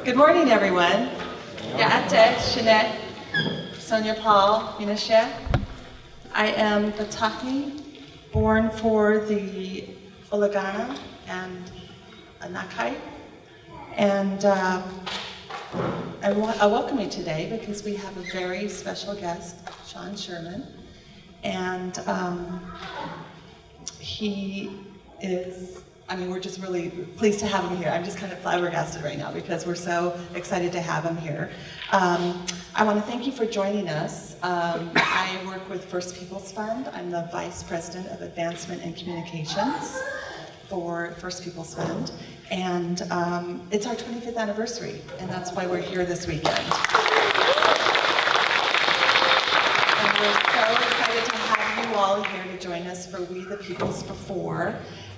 Good morning, everyone. Yaate, Shinette, Sonia Paul, Minashe. I am Bataki, born for the Oglala and Nakai. And I welcome you today because we have a very special guest, Sherman. And he is, we're just really pleased to have him here. I'm just kind of flabbergasted right now because we're so excited to have him here. I want to thank you for joining us. I work with First Peoples Fund. I'm the Vice President of Advancement and Communications for First Peoples Fund. And it's our 25th anniversary, and that's why we're here this weekend. And we're so excited to have you all here to join us for We the Peoples Before.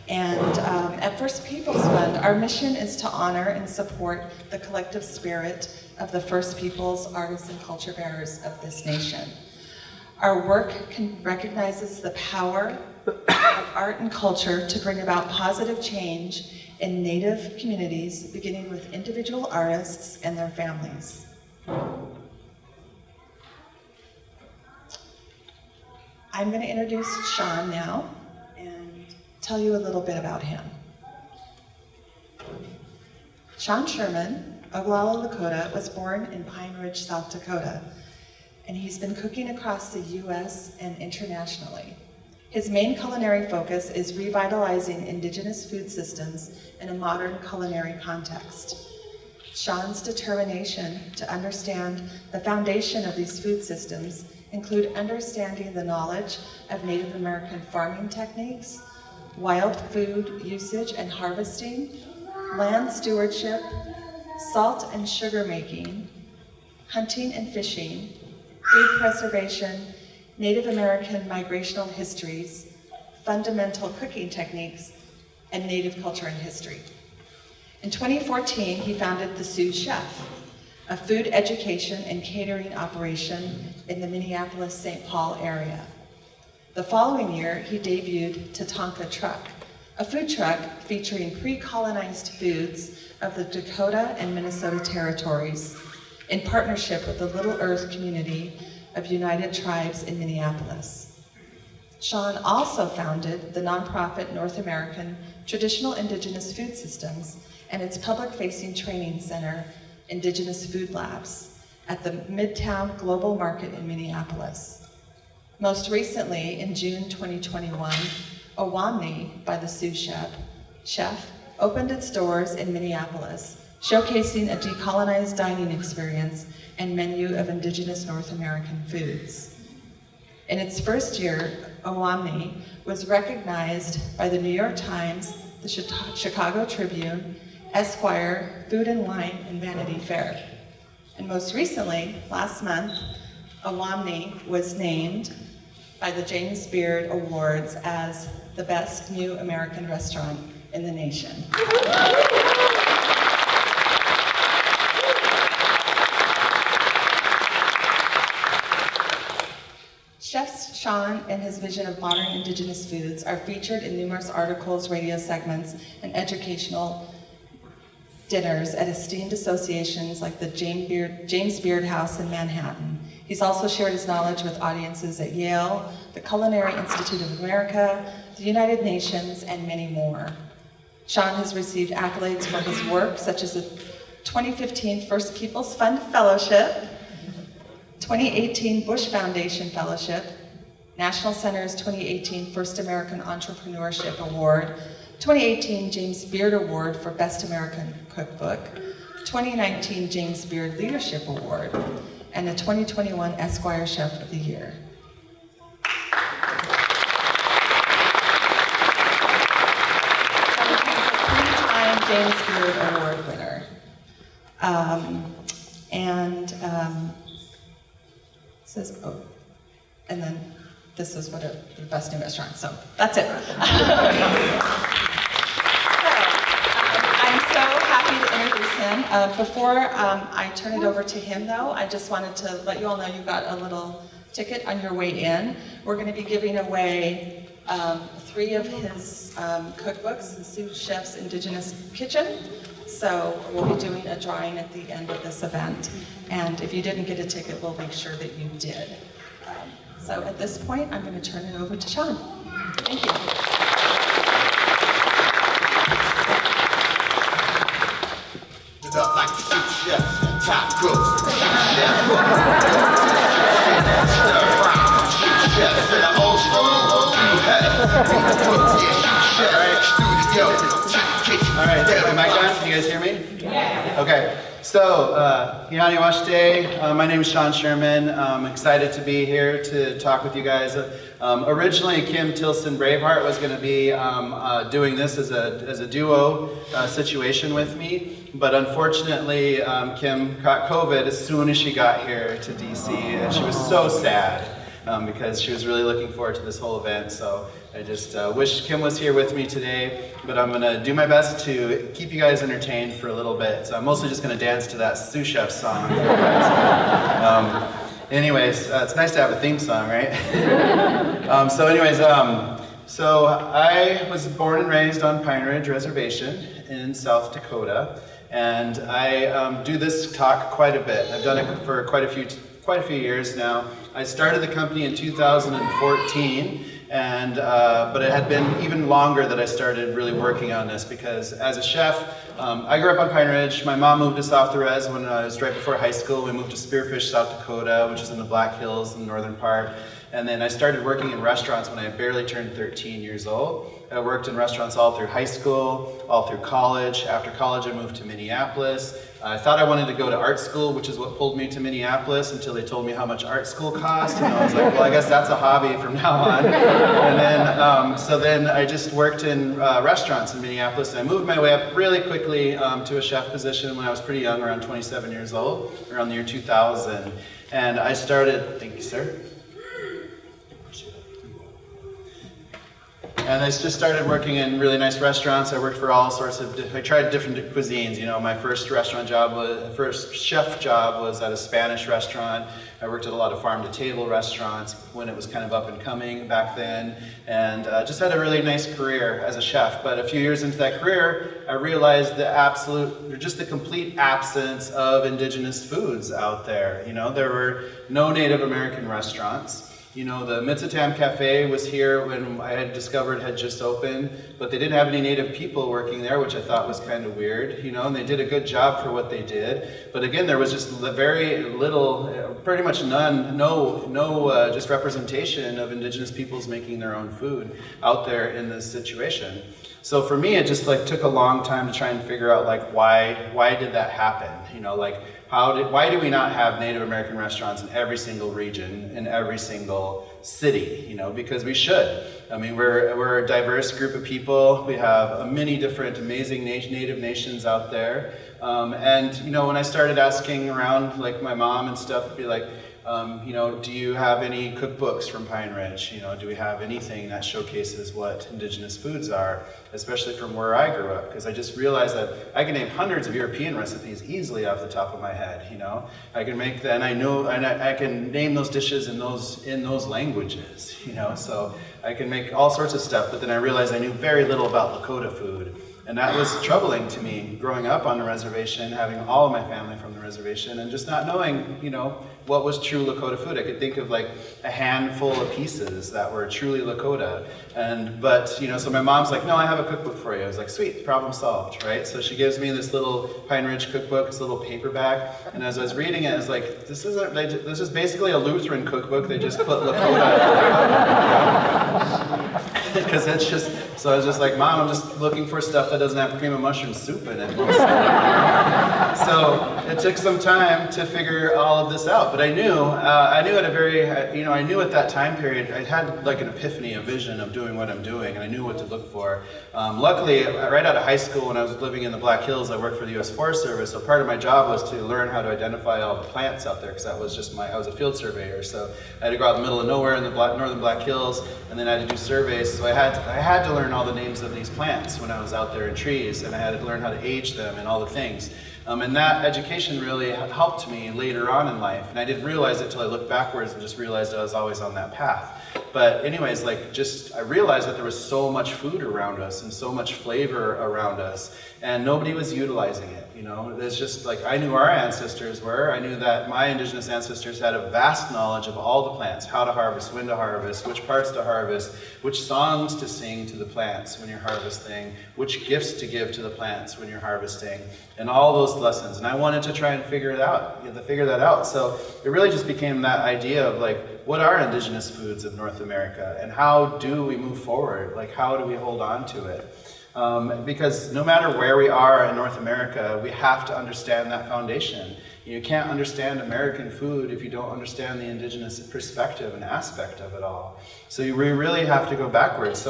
And at First Peoples Fund, our mission is to honor and support the collective spirit of the First Peoples, artists, and culture bearers of this nation. Our work recognizes the power of art and culture to bring about positive change in Native communities, beginning with individual artists and their families. I'm going to introduce Sean now and tell you a little bit about him. Sean Sherman, Oglala, Lakota, was born in Pine Ridge, South Dakota, and he's been cooking across the U.S. and internationally. His main culinary focus is revitalizing Indigenous food systems in a modern culinary context. Sean's determination to understand the foundation of these food systems include understanding the knowledge of Native American farming techniques, wild food usage and harvesting, land stewardship, salt and sugar making, hunting and fishing, food preservation, Native American migrational histories, fundamental cooking techniques, and Native culture and history. In 2014, he founded the Sioux Chef, a food education and catering operation in the Minneapolis-St. Paul area. The following year, he debuted Tatanka Truck, a food truck featuring pre-colonized foods of the Dakota and Minnesota territories in partnership with the Little Earth community of United Tribes in Minneapolis. Sean also founded the nonprofit North American Traditional Indigenous Food Systems and its public-facing training center, Indigenous Food Labs, at the Midtown Global Market in Minneapolis. Most recently, in June 2021, Owamni by the Sioux Chef opened its doors in Minneapolis, showcasing a decolonized dining experience and menu of Indigenous North American foods. In its first year, Owamni was recognized by the New York Times, the Chicago Tribune, Esquire, Food and Wine, and Vanity Fair. And most recently, last month, Owamni was named by the James Beard Awards as the best new American restaurant in the nation. Chef Sean and his vision of modern Indigenous foods are featured in numerous articles, radio segments, and educational dinners at esteemed associations like the James Beard House in Manhattan. He's also shared his knowledge with audiences at Yale, the Culinary Institute of America, the United Nations, and many more. Sean has received accolades for his work, such as the 2015 First Peoples Fund Fellowship, 2018 Bush Foundation Fellowship, National Center's 2018 First American Entrepreneurship Award, 2018 James Beard Award for Best American Cookbook, 2019 James Beard Leadership Award, and the 2021 Esquire Chef of the Year. Three-time James Beard Award winner. Says, oh, and then this is what the best new restaurant, so that's it. I'm so happy to introduce him. Before I turn it over to him though, I just wanted to let you all know you got a little ticket on your way in. We're going to be giving away 3 of his cookbooks, the Sioux Chef's Indigenous Kitchen. So we'll be doing a drawing at the end of this event. And if you didn't get a ticket, we'll make sure that you did. So at this point, I'm going to turn it over to Sean. Thank you. Up like Sioux chefs and top cooks. Chefs in the old school. All right, is the mic on? Can you guys hear me? Yeah. Okay. So, Ihani Washte, my name is Sean Sherman. I'm excited to be here to talk with you guys. Originally, Kim Tilson Braveheart was going to be doing this as a duo situation with me, but unfortunately, Kim caught COVID as soon as she got here to DC, and she was so sad because she was really looking forward to this whole event. So I just wish Kim was here with me today, but I'm going to do my best to keep you guys entertained for a little bit. So I'm mostly just going to dance to that Sioux Chef song for you guys. Anyways, it's nice to have a theme song, right? So I was born and raised on Pine Ridge Reservation in South Dakota, and I do this talk quite a bit. I've done it for quite a few years now. I started the company in 2014, and but it had been even longer that I started really working on this, because as a chef, I grew up on Pine Ridge. My mom moved us off the res when I was right before high school. We moved to Spearfish, South Dakota, which is in the Black Hills in the northern part. And then I started working in restaurants when I barely turned 13 years old. I worked in restaurants all through high school, all through college. After college, I moved to Minneapolis. I thought I wanted to go to art school, which is what pulled me to Minneapolis, until they told me how much art school cost. And I was like, well, I guess that's a hobby from now on. And then, so then I just worked in restaurants in Minneapolis. And I moved my way up really quickly to a chef position when I was pretty young, around 27 years old, around the year 2000. And I started, thank you, sir. And I just started working in really nice restaurants. I worked for all sorts of, I tried different cuisines. You know, my first chef job was at a Spanish restaurant. I worked at a lot of farm-to-table restaurants when it was kind of up and coming back then, and just had a really nice career as a chef. But a few years into that career, I realized the complete absence of indigenous foods out there. You know, there were no Native American restaurants. You know, the Mitzitam Cafe was here when I had discovered had just opened, but they didn't have any Native people working there, which I thought was kind of weird, you know, and they did a good job for what they did. But again, there was just very little, pretty much no just representation of indigenous peoples making their own food out there in this situation. So for me, it just took a long time to try and figure out why did that happen? You know, why do we not have Native American restaurants in every single region, in every single city? You know, because we should. I mean, we're a diverse group of people. We have many different amazing Native nations out there. And you know, when I started asking around, like my mom and stuff, it'd be like, you know, do you have any cookbooks from Pine Ridge? You know, do we have anything that showcases what indigenous foods are, especially from where I grew up? Because I just realized that I can name hundreds of European recipes easily off the top of my head. You know, I can make that, and I can name those dishes in those languages. You know, so I can make all sorts of stuff. But then I realized I knew very little about Lakota food. And that was troubling to me, growing up on the reservation, having all of my family from the reservation, and just not knowing, you know, what was true Lakota food. I could think of like a handful of pieces that were truly Lakota. But, you know, so my mom's like, no, I have a cookbook for you. I was like, sweet, problem solved, right? So she gives me this little Pine Ridge cookbook, this little paperback, and as I was reading it, I was like, this is basically a Lutheran cookbook. They just put Lakota. Because it's just, so I was just like, Mom, I'm just looking for stuff that doesn't have cream of mushroom soup in it. So it took some time to figure all of this out, but I knew at that time period, I had like an epiphany, a vision of doing what I'm doing, and I knew what to look for. Luckily, right out of high school, when I was living in the Black Hills, I worked for the U.S. Forest Service, so part of my job was to learn how to identify all the plants out there, because that was just I was a field surveyor, so I had to go out in the middle of nowhere in the northern Black Hills, and then I had to do surveys, so I had to learn all the names of these plants when I was out there in trees, and I had to learn how to age them and all the things. And that education really helped me later on in life, and I didn't realize it until I looked backwards and just realized I was always on that path. But anyways, like I realized that there was so much food around us and so much flavor around us, and nobody was utilizing it. You know, there's just like, I knew our ancestors were, I knew that my indigenous ancestors had a vast knowledge of all the plants, how to harvest, when to harvest, which parts to harvest, which songs to sing to the plants when you're harvesting, which gifts to give to the plants when you're harvesting, and all those lessons. And I wanted to try and figure that out. So it really just became that idea of like, what are indigenous foods of North America, and how do we move forward? Like, how do we hold on to it? Because no matter where we are in North America, we have to understand that foundation. You can't understand American food if you don't understand the indigenous perspective and aspect of it all. So we really have to go backwards.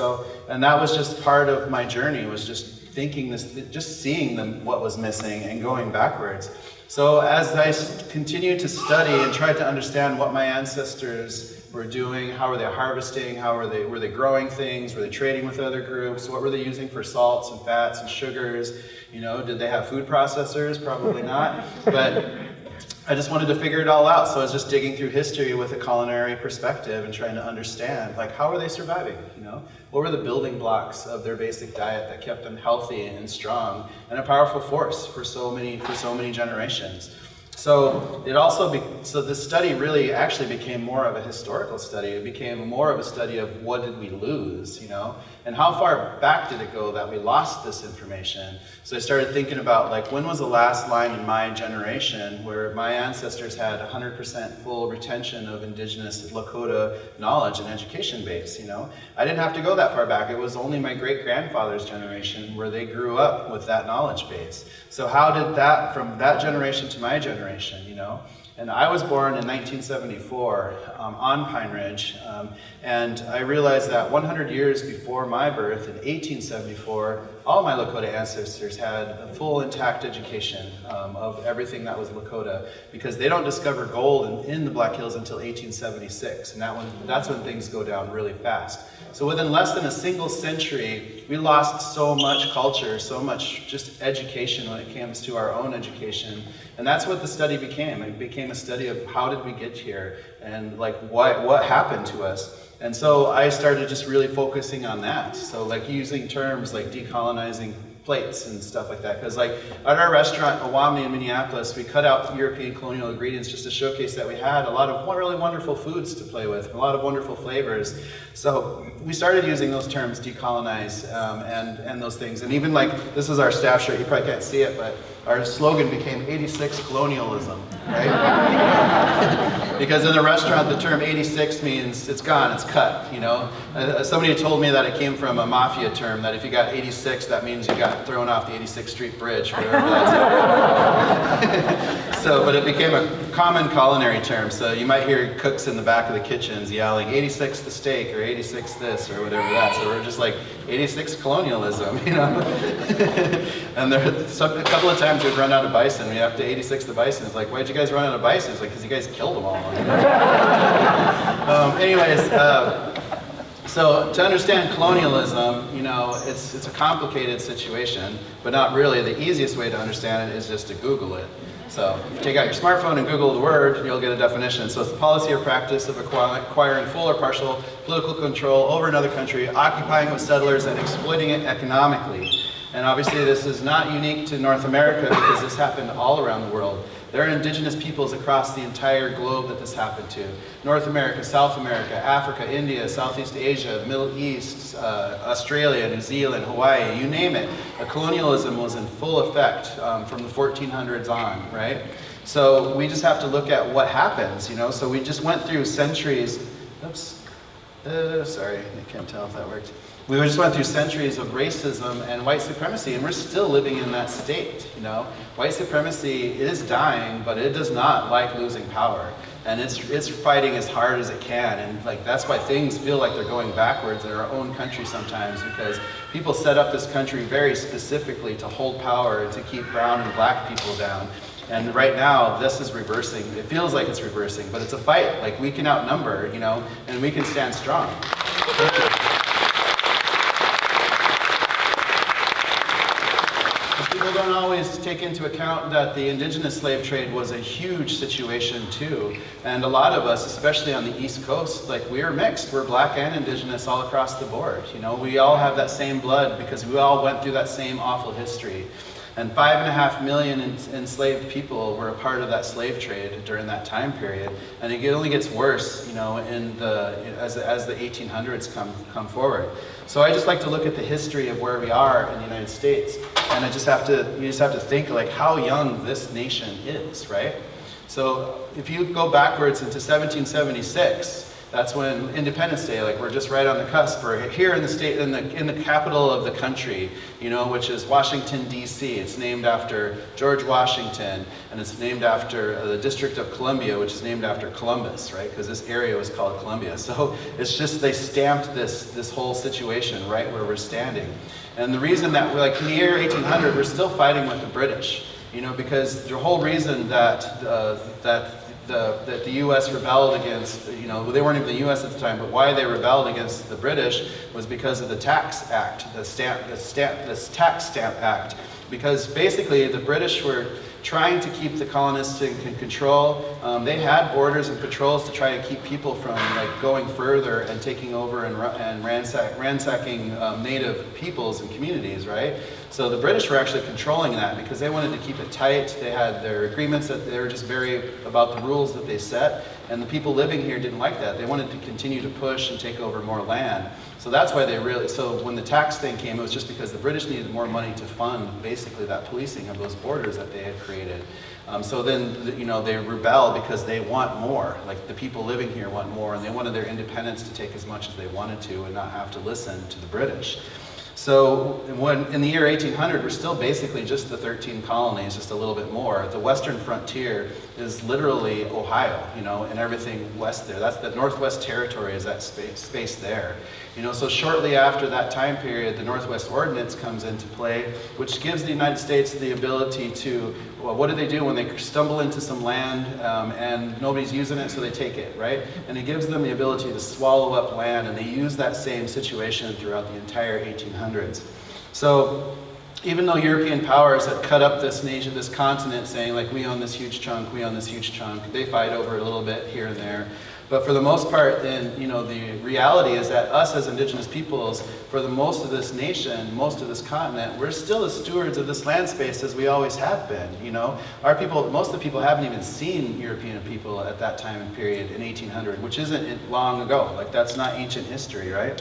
And that was just part of my journey, was just thinking this, just seeing what was missing and going backwards. So as I continued to study and tried to understand what my ancestors were doing, how were they harvesting, were they growing things, were they trading with other groups, what were they using for salts and fats and sugars, you know, did they have food processors? Probably not, but I just wanted to figure it all out. So I was just digging through history with a culinary perspective and trying to understand, like, how are they surviving, you know? What were the building blocks of their basic diet that kept them healthy and strong and a powerful force for so many generations? So so this study really actually became more of a historical study. It became more of a study of what did we lose, you know? And how far back did it go that we lost this information? So I started thinking about, like, when was the last line in my generation where my ancestors had 100% full retention of indigenous Lakota knowledge and education base, you know? I didn't have to go that far back. It was only my great-grandfather's generation where they grew up with that knowledge base. So how did that, from that generation to my generation, you know? And I was born in 1974 on Pine Ridge, and I realized that 100 years before my birth, in 1874, all my Lakota ancestors had a full intact education of everything that was Lakota, because they don't discover gold in the Black Hills until 1876, and that's when things go down really fast. So within less than a single century, we lost so much culture, so much just education when it comes to our own education. And that's what the study became. It became a study of how did we get here, and like what happened to us. And so I started just really focusing on that. So like using terms like decolonizing plates and stuff like that. Because like at our restaurant, Awami in Minneapolis, we cut out European colonial ingredients just to showcase that we had a lot of really wonderful foods to play with, a lot of wonderful flavors. So we started using those terms, decolonize, and those things. And even like, this is our staff shirt, you probably can't see it, but our slogan became 86 colonialism, right? Because in the restaurant, the term 86 means it's gone, it's cut, you know? Somebody told me that it came from a mafia term, that if you got 86, that means you got thrown off the 86th Street Bridge, whatever that's. So, but it became a common culinary term, so you might hear cooks in the back of the kitchens yelling, 86 the steak, or 86 this, or whatever that. So we're just like, 86 colonialism, you know? And a couple of times we'd run out of bison. We have to 86 the bison. It's like, why'd you guys run out of bison? It's like, because you guys killed them all. So to understand colonialism, you know, it's a complicated situation, but not really. The easiest way to understand it is just to Google it. So if you take out your smartphone and Google the word, you'll get a definition. So it's the policy or practice of acquiring full or partial political control over another country, occupying it with settlers, and exploiting it economically. And obviously this is not unique to North America, because this happened all around the world. There are indigenous peoples across the entire globe that this happened to. North America, South America, Africa, India, Southeast Asia, Middle East, Australia, New Zealand, Hawaii, you name it. Colonialism was in full effect from the 1400s on, right? So we just have to look at what happens, you know? So we just went through centuries, sorry, I can't tell if that worked. We just went through centuries of racism and white supremacy, and we're still living in that state, you know? White supremacy is dying, but it does not like losing power. And it's fighting as hard as it can, and like that's why things feel like they're going backwards in our own country sometimes, because people set up this country very specifically to hold power and to keep brown and black people down. And right now, this is reversing. It feels like it's reversing, but it's a fight. Like, we can outnumber, you know, and we can stand strong. Thank you. People don't always always take into account that the indigenous slave trade was a huge situation too. And a lot of us, especially on the East Coast, like we are mixed. We're black and indigenous all across the board. You know, we all have that same blood because we all went through that same awful history. And 5.5 million enslaved people were a part of that slave trade during that time period. And it only gets worse, you know, as the 1800s come forward. So I just like to look at the history of where we are in the United States. And you just have to think like how young this nation is, right? So if you go backwards into 1776, that's when Independence Day, like we're just right on the cusp. We're here in the state, in the capital of the country, you know, which is Washington, D.C. It's named after George Washington, and it's named after the District of Columbia, which is named after Columbus, right? Because this area was called Columbia. So it's just, they stamped this whole situation right where we're standing. And the reason that we're like in the year 1800, we're still fighting with the British, you know, because the whole reason that the U.S. rebelled against, you know, they weren't even the U.S. at the time, but why they rebelled against the British was because of the Tax Act, this Tax Stamp Act. Because basically the British were trying to keep the colonists in control. They had borders and patrols to try to keep people from like going further and taking over and ransacking native peoples and communities, right? So the British were actually controlling that because they wanted to keep it tight. They had their agreements that they were just very about the rules that they set, and the people living here didn't like that. They wanted to continue to push and take over more land. So that's why so when the tax thing came, it was just because the British needed more money to fund basically that policing of those borders that they had created. So then, you know, they rebel because they want more. Like the people living here want more, and they wanted their independence to take as much as they wanted to and not have to listen to the British. So in the year 1800, we're still basically just the 13 colonies, just a little bit more. The western frontier is literally Ohio, you know, and everything west there. That's the Northwest Territory, is that space there. You know, so shortly after that time period, the Northwest Ordinance comes into play, which gives the United States the ability to, well, what do they do when they stumble into some land and nobody's using it, so they take it, right? And it gives them the ability to swallow up land, and they use that same situation throughout the entire 1800s. So even though European powers had cut up this nation, this continent, saying like, we own this huge chunk, we own this huge chunk, they fight over a little bit here and there. But for the most part, then, you know, the reality is that us as indigenous peoples, for the most of this nation, most of this continent, we're still the stewards of this land space as we always have been, you know. Our people, most of the people haven't even seen European people at that time and period in 1800, which isn't long ago. Like, that's not ancient history, right?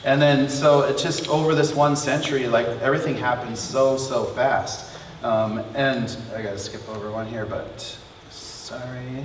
And then, so it's just over this one century, like, everything happens so fast. And I gotta skip over one here, but sorry.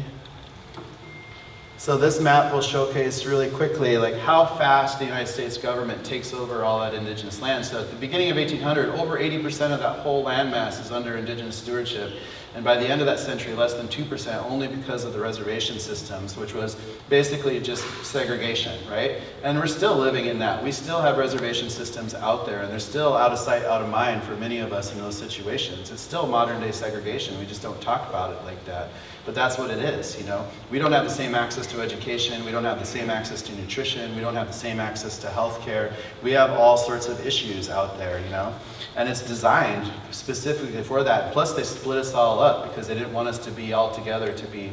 So this map will showcase really quickly like how fast the United States government takes over all that indigenous land. So at the beginning of 1800, over 80% of that whole landmass is under indigenous stewardship. And by the end of that century, less than 2%, only because of the reservation systems, which was basically just segregation, right? And we're still living in that. We still have reservation systems out there, and they're still out of sight, out of mind for many of us in those situations. It's still modern day segregation. We just don't talk about it like that. But that's what it is, you know? We don't have the same access to education. We don't have the same access to nutrition. We don't have the same access to healthcare. We have all sorts of issues out there, you know? And it's designed specifically for that. Plus they split us all up because they didn't want us to be all together, to be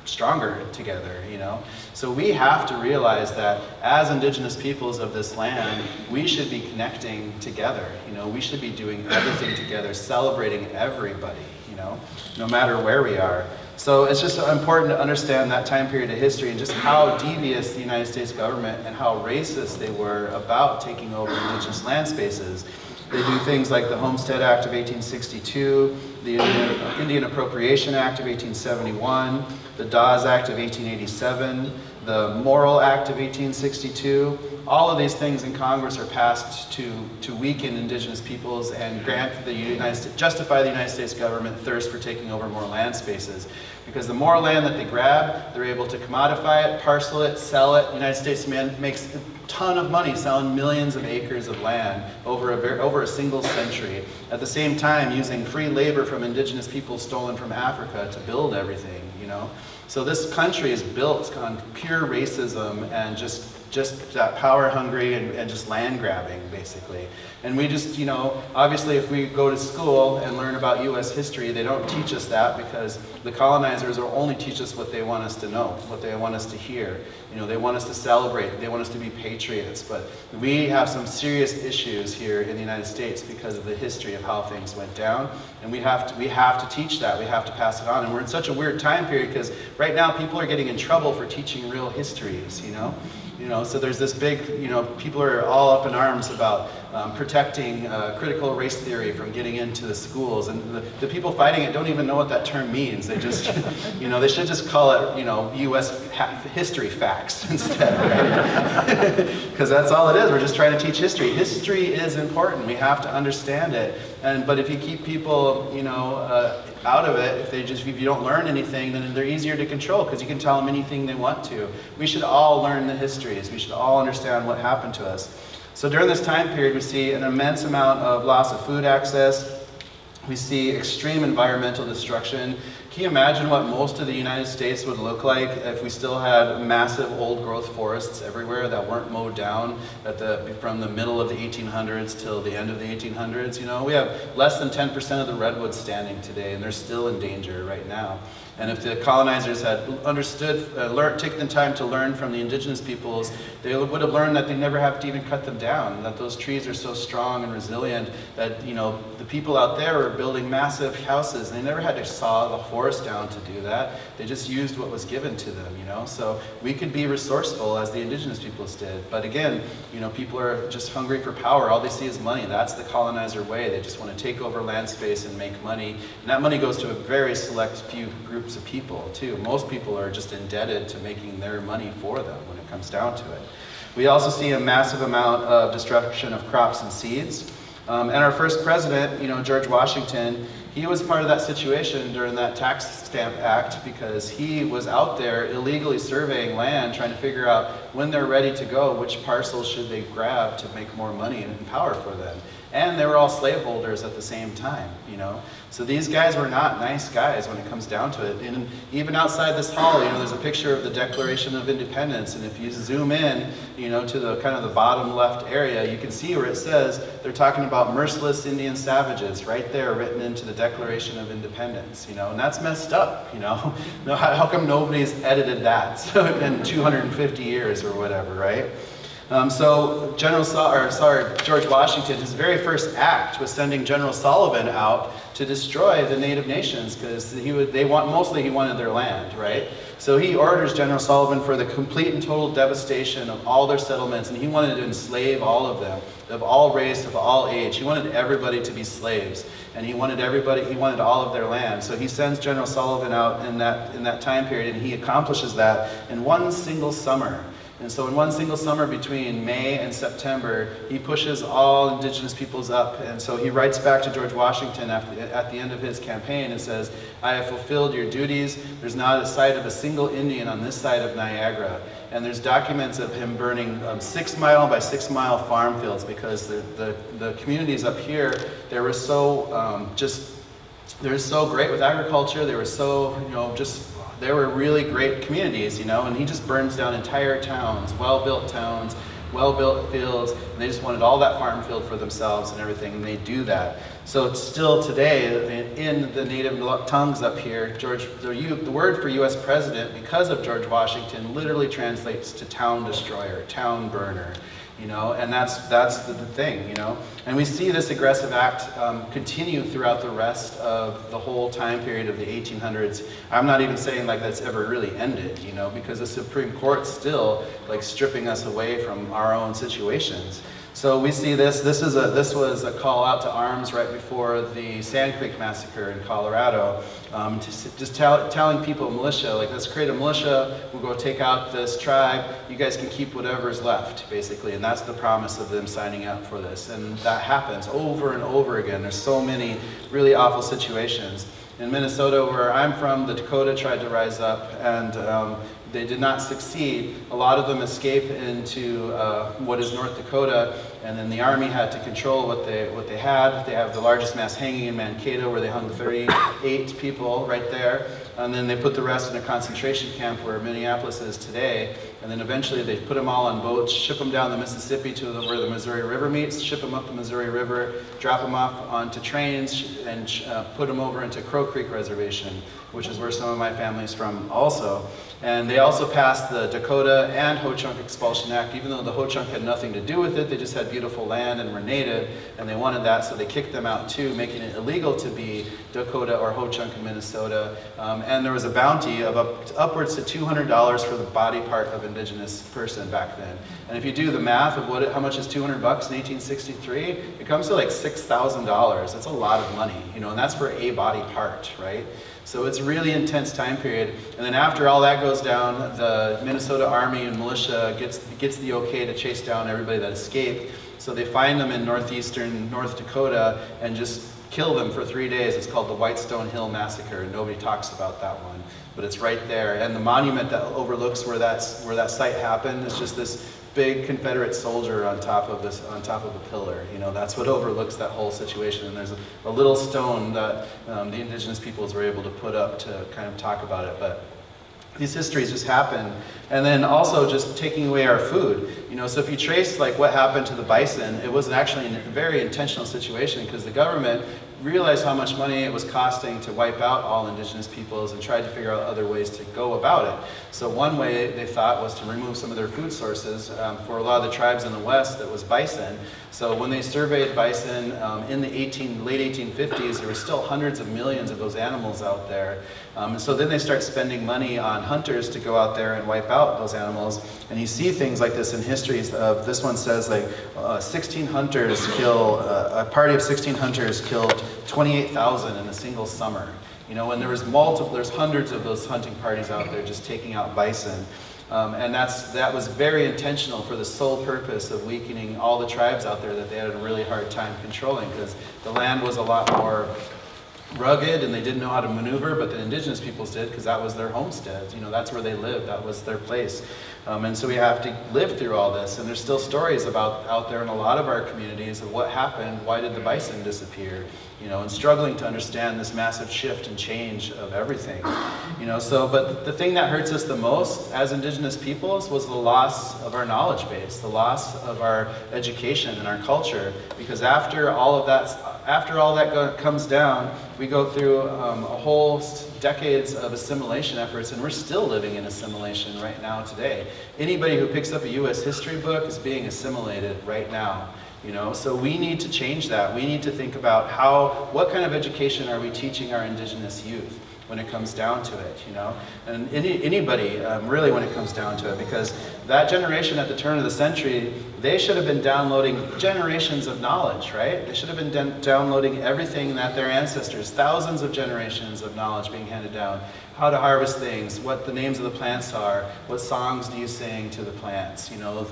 stronger together, you know? So we have to realize that as indigenous peoples of this land, we should be connecting together, you know? We should be doing everything together, celebrating everybody, you know? No matter where we are. So it's just important to understand that time period of history and just how devious the United States government and how racist they were about taking over indigenous land spaces. They do things like the Homestead Act of 1862, the Indian Appropriation Act of 1871, the Dawes Act of 1887, the Morrill Act of 1862. All of these things in Congress are passed to weaken indigenous peoples and grant the justify the United States government thirst for taking over more land spaces. Because the more land that they grab, they're able to commodify it, parcel it, sell it. The United States makes a ton of money selling millions of acres of land over a single century. At the same time, using free labor from indigenous people stolen from Africa to build everything, you know? So this country is built on pure racism and just just that power hungry and just land grabbing, basically. And we just, you know, obviously if we go to school and learn about US history, they don't teach us that because the colonizers will only teach us what they want us to know, what they want us to hear. You know, they want us to celebrate, they want us to be patriots, but we have some serious issues here in the United States because of the history of how things went down, and we have to teach that, we have to pass it on. And we're in such a weird time period because right now people are getting in trouble for teaching real histories, you know? So there's this big, you know, people are all up in arms about protecting critical race theory from getting into the schools, and the people fighting it don't even know what that term means. They just, you know, they should just call it, you know, U.S. history facts instead, right? Because that's all it is. We're just trying to teach history. History is important. We have to understand it. But if you keep people, you know, out of it, if you don't learn anything, then they're easier to control because you can tell them anything they want to. We should all learn the histories. We should all understand what happened to us. So during this time period, we see an immense amount of loss of food access. We see extreme environmental destruction. Can you imagine what most of the United States would look like if we still had massive old growth forests everywhere that weren't mowed down from the middle of the 1800s till the end of the 1800s? You know, we have less than 10% of the redwoods standing today, and they're still in danger right now. And if the colonizers had understood, taken the time to learn from the indigenous peoples, they would have learned that they never have to even cut them down, that those trees are so strong and resilient that, you know, the people out there were building massive houses. They never had to saw the forest down to do that. They just used what was given to them, you know. So we could be resourceful as the indigenous peoples did. But again, you know, people are just hungry for power. All they see is money. That's the colonizer way. They just want to take over land space and make money. And that money goes to a very select few groups of people too. Most people are just indebted to making their money for them when it comes down to it. We also see a massive amount of destruction of crops and seeds. And our first president, you know, George Washington, he was part of that situation during that Tax Stamp Act because he was out there illegally surveying land, trying to figure out when they're ready to go, which parcels should they grab to make more money and power for them. And they were all slaveholders at the same time, you know. So these guys were not nice guys when it comes down to it. And even outside this hall, you know, there's a picture of the Declaration of Independence. And if you zoom in, you know, to the kind of the bottom left area, you can see where it says they're talking about merciless Indian savages right there written into the Declaration of Independence, you know. And that's messed up, you know. How come nobody's edited that in 250 years or whatever, right? So George Washington, his very first act was sending General Sullivan out to destroy the native nations because he wanted their land, right? So he orders General Sullivan for the complete and total devastation of all their settlements, and he wanted to enslave all of them, of all race, of all age. He wanted everybody to be slaves, and he wanted all of their land. So he sends General Sullivan out in that time period, and he accomplishes that in one single summer. And so in one single summer between May and September, he pushes all indigenous peoples up. And so he writes back to George Washington at the end of his campaign and says, "I have fulfilled your duties. There's not a sight of a single Indian on this side of Niagara." And there's documents of him burning 6 mile by 6 mile farm fields because the communities up here, they were so great with agriculture. They were so, you know, they were really great communities, you know, and he just burns down entire towns, well-built fields, and they just wanted all that farm field for themselves and everything, and they do that. So it's still today, in the native tongues up here, the word for U.S. president, because of George Washington, literally translates to town destroyer, town burner. You know, and that's the thing, you know. And we see this aggressive act continue throughout the rest of the whole time period of the 1800s. I'm not even saying like that's ever really ended, you know, because the Supreme Court's still like stripping us away from our own situations. So we see this was a call out to arms right before the Sand Creek Massacre in Colorado, telling people, militia, like, let's create a militia, we'll go take out this tribe, you guys can keep whatever's left, basically, and that's the promise of them signing up for this. And that happens over and over again. There's so many really awful situations. In Minnesota, where I'm from, the Dakota tried to rise up, and they did not succeed. A lot of them escape into what is North Dakota, and then the Army had to control what they had. They have the largest mass hanging in Mankato, where they hung 38 people right there, and then they put the rest in a concentration camp where Minneapolis is today. and then eventually they put them all on boats, ship them down the Mississippi to where the Missouri River meets, ship them up the Missouri River, drop them off onto trains, and put them over into Crow Creek Reservation, which is where some of my family's from also. And they also passed the Dakota and Ho-Chunk Expulsion Act, even though the Ho-Chunk had nothing to do with it. They just had beautiful land and were native, and they wanted that, so they kicked them out too, making it illegal to be Dakota or Ho-Chunk in Minnesota. And there was a bounty of upwards to $200 for the body part of Indigenous person back then. And if you do the math of how much is $200 in 1863, it comes to like $6,000. That's a lot of money, you know, and that's for a body part, right? So it's a really intense time period. And then after all that goes down, the Minnesota Army and militia gets the okay to chase down everybody that escaped. So they find them in northeastern North Dakota and just kill them for 3 days. It's called the Whitestone Hill Massacre. Nobody talks about that one, but it's right there. And the monument that overlooks where that site happened is just this big Confederate soldier on top of a pillar. You know, that's what overlooks that whole situation. And there's a little stone that the Indigenous peoples were able to put up to kind of talk about it. But these histories just happen. And then also just taking away our food. You know, so if you trace like what happened to the bison, it was actually a very intentional situation because the government realized how much money it was costing to wipe out all Indigenous peoples and tried to figure out other ways to go about it. So one way they thought was to remove some of their food sources. For a lot of the tribes in the West, that was bison. So when they surveyed bison in the late 1850s, there were still hundreds of millions of those animals out there. And so then they start spending money on hunters to go out there and wipe out those animals. And you see things like this in histories of, this one says like 16 hunters kill, a party of 16 hunters killed 28,000 in a single summer. You know, and there's hundreds of those hunting parties out there just taking out bison. And that was very intentional for the sole purpose of weakening all the tribes out there that they had a really hard time controlling because the land was a lot more rugged and they didn't know how to maneuver, but the Indigenous peoples did because that was their homesteads. You know, that's where they lived, that was their place. And so we have to live through all this, and there's still stories out there in a lot of our communities of what happened, why did the bison disappear, you know, and struggling to understand this massive shift and change of everything, you know. So, but the thing that hurts us the most as Indigenous peoples was the loss of our knowledge base, the loss of our education and our culture, because after all that comes down, we go through a whole decades of assimilation efforts, and we're still living in assimilation right now today. Anybody who picks up a U.S. history book is being assimilated right now. You know, so we need to change that. We need to think about what kind of education are we teaching our Indigenous youth when it comes down to it, you know, and anybody really when it comes down to it, because that generation at the turn of the century, they should have been downloading generations of knowledge, right? They should have been downloading everything that their ancestors, thousands of generations of knowledge being handed down, how to harvest things, what the names of the plants are, what songs do you sing to the plants, you know,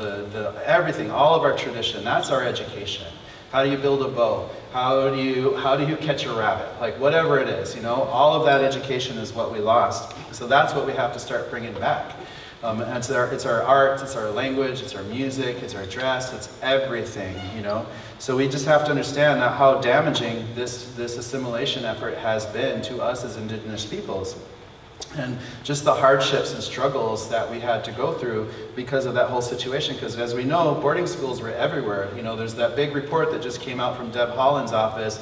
everything, all of our tradition, that's our education. How do you build a bow? How do you catch a rabbit? Like whatever it is, you know, all of that education is what we lost. So that's what we have to start bringing back. And it's our art, it's our language, it's our music, it's our dress, it's everything, you know. So we just have to understand that how damaging this assimilation effort has been to us as Indigenous peoples. And just the hardships and struggles that we had to go through because of that whole situation. Because as we know, boarding schools were everywhere. You know, there's that big report that just came out from Deb Holland's office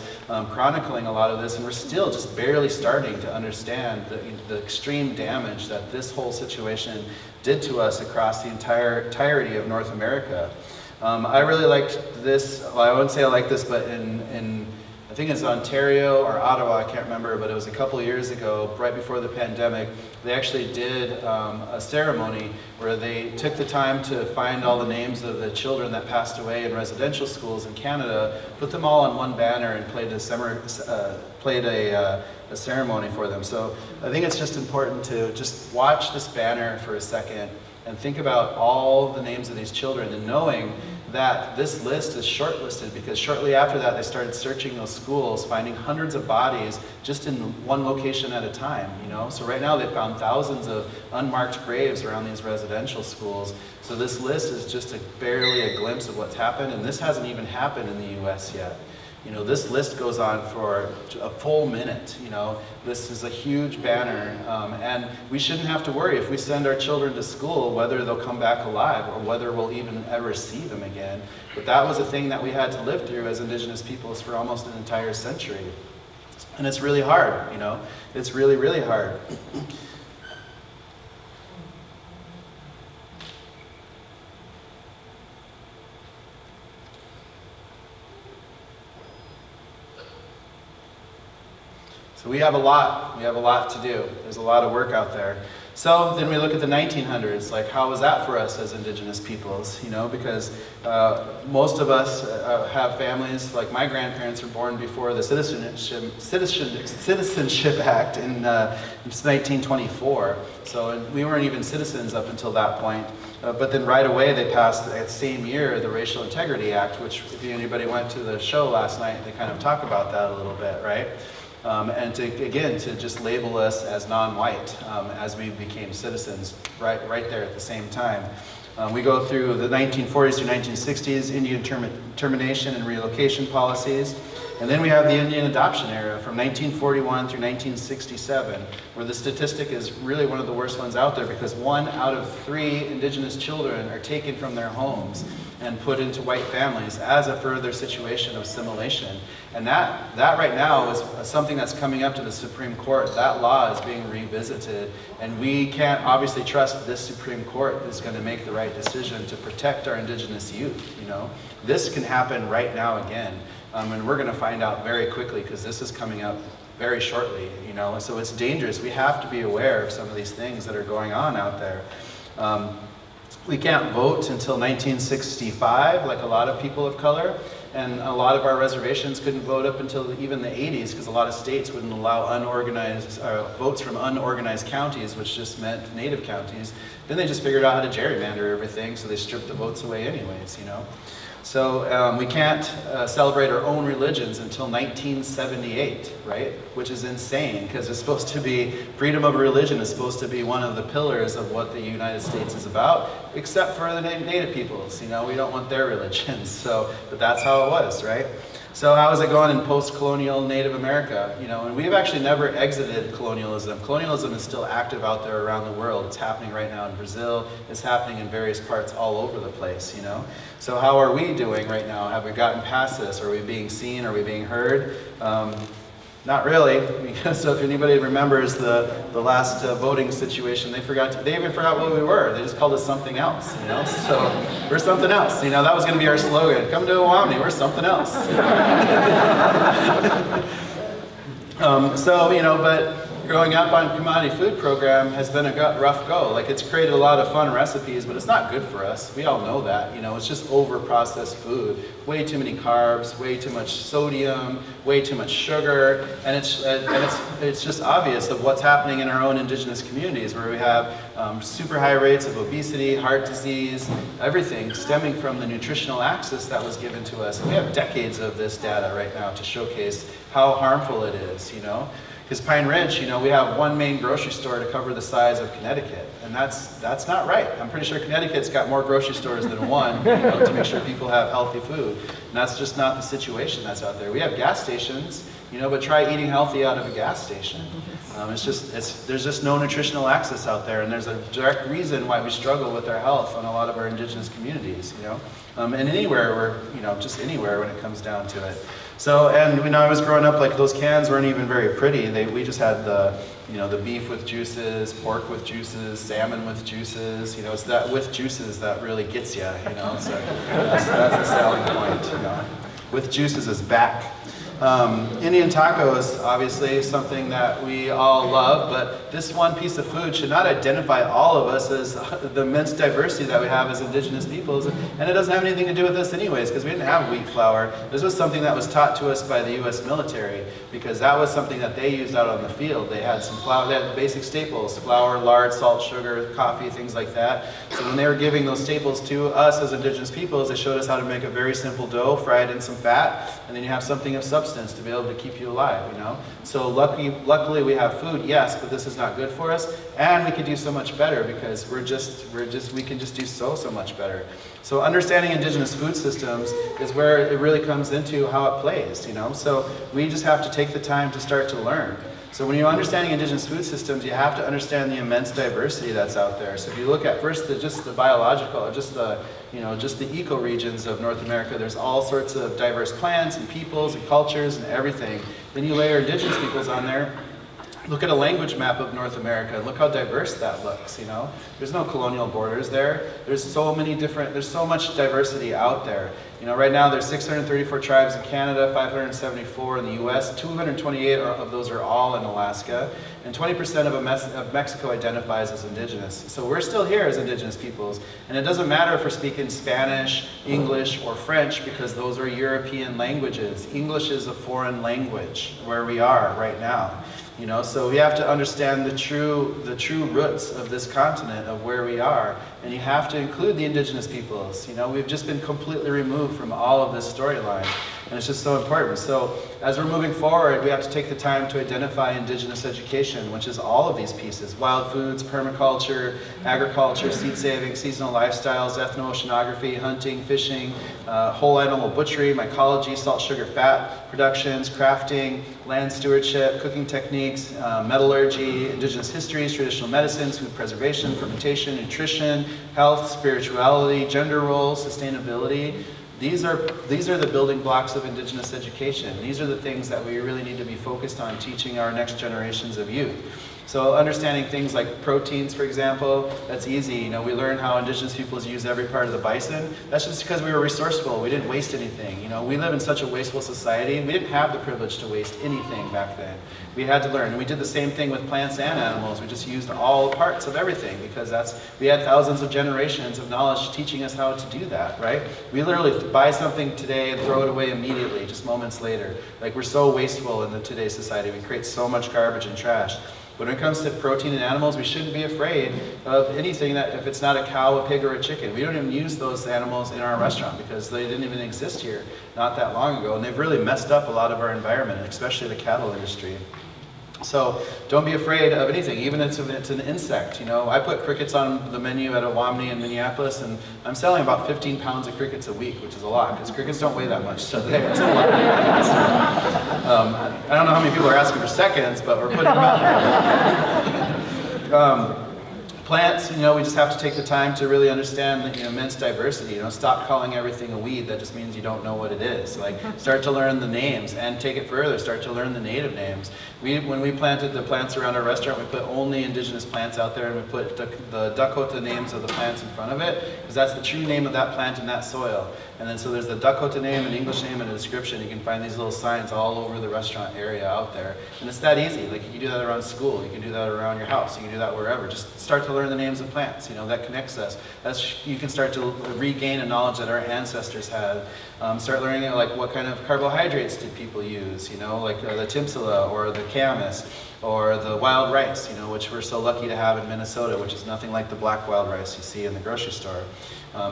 chronicling a lot of this, and we're still just barely starting to understand the extreme damage that this whole situation did to us across the entirety of North America. I really liked this, well, I wouldn't say I like this, but in I think it's Ontario or Ottawa, I can't remember, but it was a couple of years ago, right before the pandemic, they actually did a ceremony where they took the time to find all the names of the children that passed away in residential schools in Canada, put them all on one banner and played a ceremony for them. So I think it's just important to just watch this banner for a second and think about all the names of these children, and knowing that this list is shortlisted because shortly after that they started searching those schools, finding hundreds of bodies just in one location at a time, you know. So right now they've found thousands of unmarked graves around these residential schools. So this list is just barely a glimpse of what's happened, and this hasn't even happened in the US yet. You know, this list goes on for a full minute. You know, this is a huge banner, and we shouldn't have to worry if we send our children to school whether they'll come back alive or whether we'll even ever see them again. But that was a thing that we had to live through as Indigenous peoples for almost an entire century. And it's really hard, you know, it's really, really hard. So we have a lot to do. There's a lot of work out there. So then we look at the 1900s, like how was that for us as Indigenous peoples, you know, because most of us have families, like my grandparents were born before the Citizenship Act in 1924, so we weren't even citizens up until that point. But then right away they passed that same year the Racial Integrity Act, which if anybody went to the show last night, they kind of talk about that a little bit, right? And to just label us as non-white as we became citizens right there at the same time. We go through the 1940s through 1960s, Indian termination and relocation policies. And then we have the Indian adoption era from 1941 through 1967, where the statistic is really one of the worst ones out there because 1 out of 3 Indigenous children are taken from their homes and put into white families as a further situation of assimilation. And that right now is something that's coming up to the Supreme Court. That law is being revisited, and we can't obviously trust that this Supreme Court is going to make the right decision to protect our Indigenous youth, you know. This can happen right now again, and we're going to find out very quickly because this is coming up very shortly, you know. So it's dangerous. We have to be aware of some of these things that are going on out there. We can't vote until 1965, like a lot of people of color, and a lot of our reservations couldn't vote up until even the 80s because a lot of states wouldn't allow votes from unorganized counties, which just meant native counties. Then they just figured out how to gerrymander everything, so they stripped the votes away anyways, you know. So we can't celebrate our own religions until 1978, right? Which is insane because it's supposed to be, freedom of religion is supposed to be one of the pillars of what the United States is about, except for the native peoples, you know, we don't want their religions. So, but that's how it was, right? So how is it going in post-colonial Native America? You know, and we've actually never exited colonialism. Colonialism is still active out there around the world. It's happening right now in Brazil. It's happening in various parts all over the place, you know. So how are we doing right now? Have we gotten past this? Are we being seen? Are we being heard? Not really, because so if anybody remembers the last voting situation, they even forgot what we were. They just called us something else, you know? So we're something else, you know? That was going to be our slogan. Come to Owamni, we're something else. So, you know, but growing up on commodity food program has been a rough go. Like, it's created a lot of fun recipes, but it's not good for us. We all know that, you know, it's just over-processed food. Way too many carbs, way too much sodium, way too much sugar, and it's just obvious of what's happening in our own Indigenous communities where we have super high rates of obesity, heart disease, everything stemming from the nutritional access that was given to us. And we have decades of this data right now to showcase how harmful it is, you know. Because Pine Ridge, you know, we have one main grocery store to cover the size of Connecticut, and that's not right. I'm pretty sure Connecticut's got more grocery stores than one, you know, to make sure people have healthy food. And that's just not the situation that's out there. We have gas stations, you know, but try eating healthy out of a gas station. There's just no nutritional access out there, and there's a direct reason why we struggle with our health in a lot of our Indigenous communities, you know. And anywhere, just anywhere when it comes down to it. So, and when I was growing up, like, those cans weren't even very pretty. We just had the beef with juices, pork with juices, salmon with juices. You know, it's that with juices that really gets you, you know. So that's the selling point, you know. With juices is back. Indian tacos, obviously, something that we all love, but this one piece of food should not identify all of us as the immense diversity that we have as Indigenous peoples, and it doesn't have anything to do with us anyways, because we didn't have wheat flour. This was something that was taught to us by the U.S. military, because that was something that they used out on the field. They had some flour, they had basic staples, flour, lard, salt, sugar, coffee, things like that. So when they were giving those staples to us as Indigenous peoples, they showed us how to make a very simple dough, fry it in some fat, and then you have something of substance substance to be able to keep you alive, you know? So luckily we have food, yes, but this is not good for us, and we can do so much better because we can just do so much better. So understanding indigenous food systems is where it really comes into how it plays, you know? So we just have to take the time to start to learn. So when you're understanding indigenous food systems, you have to understand the immense diversity that's out there. So if you look at first just the biological, or just the ecoregions of North America, there's all sorts of diverse plants and peoples and cultures and everything. Then you layer indigenous peoples on there. Look at a language map of North America. Look how diverse that looks, you know? There's no colonial borders there. There's so much diversity out there. You know, right now there's 634 tribes in Canada, 574 in the US, 228 of those are all in Alaska, and 20% of Mexico identifies as indigenous. So we're still here as indigenous peoples, and it doesn't matter if we're speaking Spanish, English, or French, because those are European languages. English is a foreign language where we are right now. You know, so we have to understand the true roots of this continent, of where we are, and you have to include the indigenous peoples. You know, we've just been completely removed from all of this storyline, and it's just so important. So as we're moving forward, we have to take the time to identify indigenous education, which is all of these pieces: wild foods, permaculture, agriculture, seed saving, seasonal lifestyles, ethno-oceanography, hunting, fishing, whole animal butchery, mycology, salt, sugar, fat productions, crafting, land stewardship, cooking techniques, metallurgy, indigenous histories, traditional medicines, food preservation, fermentation, nutrition, health, spirituality, gender roles, sustainability. These are the building blocks of indigenous education. These are the things that we really need to be focused on teaching our next generations of youth. So understanding things like proteins, for example, that's easy. You know, we learn how indigenous peoples use every part of the bison. That's just because we were resourceful. We didn't waste anything. You know, we live in such a wasteful society, and we didn't have the privilege to waste anything back then. We had to learn, and we did the same thing with plants and animals. We just used all parts of everything because we had thousands of generations of knowledge teaching us how to do that, right? We literally buy something today and throw it away immediately, just moments later. Like, we're so wasteful in today's society. We create so much garbage and trash. When it comes to protein and animals, we shouldn't be afraid of anything that, if it's not a cow, a pig, or a chicken. We don't even use those animals in our restaurant because they didn't even exist here not that long ago, and they've really messed up a lot of our environment, especially the cattle industry. So don't be afraid of anything, even if it's an insect. You know, I put crickets on the menu at a Wamney in Minneapolis, and I'm selling about 15 pounds of crickets a week, which is a lot, because crickets don't weigh that much, so it's a lot of crickets. I don't know how many people are asking for seconds, but we're putting them out there. Plants, you know, we just have to take the time to really understand the immense diversity. You know, stop calling everything a weed. That just means you don't know what it is. Like, start to learn the names and take it further. Start to learn the native names. When we planted the plants around our restaurant, we put only indigenous plants out there, and we put the Dakota names of the plants in front of it, because that's the true name of that plant in that soil. And then so there's the Dakota name, an English name, and a description. You can find these little signs all over the restaurant area out there. And it's that easy. Like, you can do that around school. You can do that around your house. You can do that wherever. Just start to learn the names of plants. You know, that connects us. You can start to regain a knowledge that our ancestors had. Start learning, like, what kind of carbohydrates did people use, you know, like the timsala or the camas or the wild rice, you know, which we're so lucky to have in Minnesota, which is nothing like the black wild rice you see in the grocery store.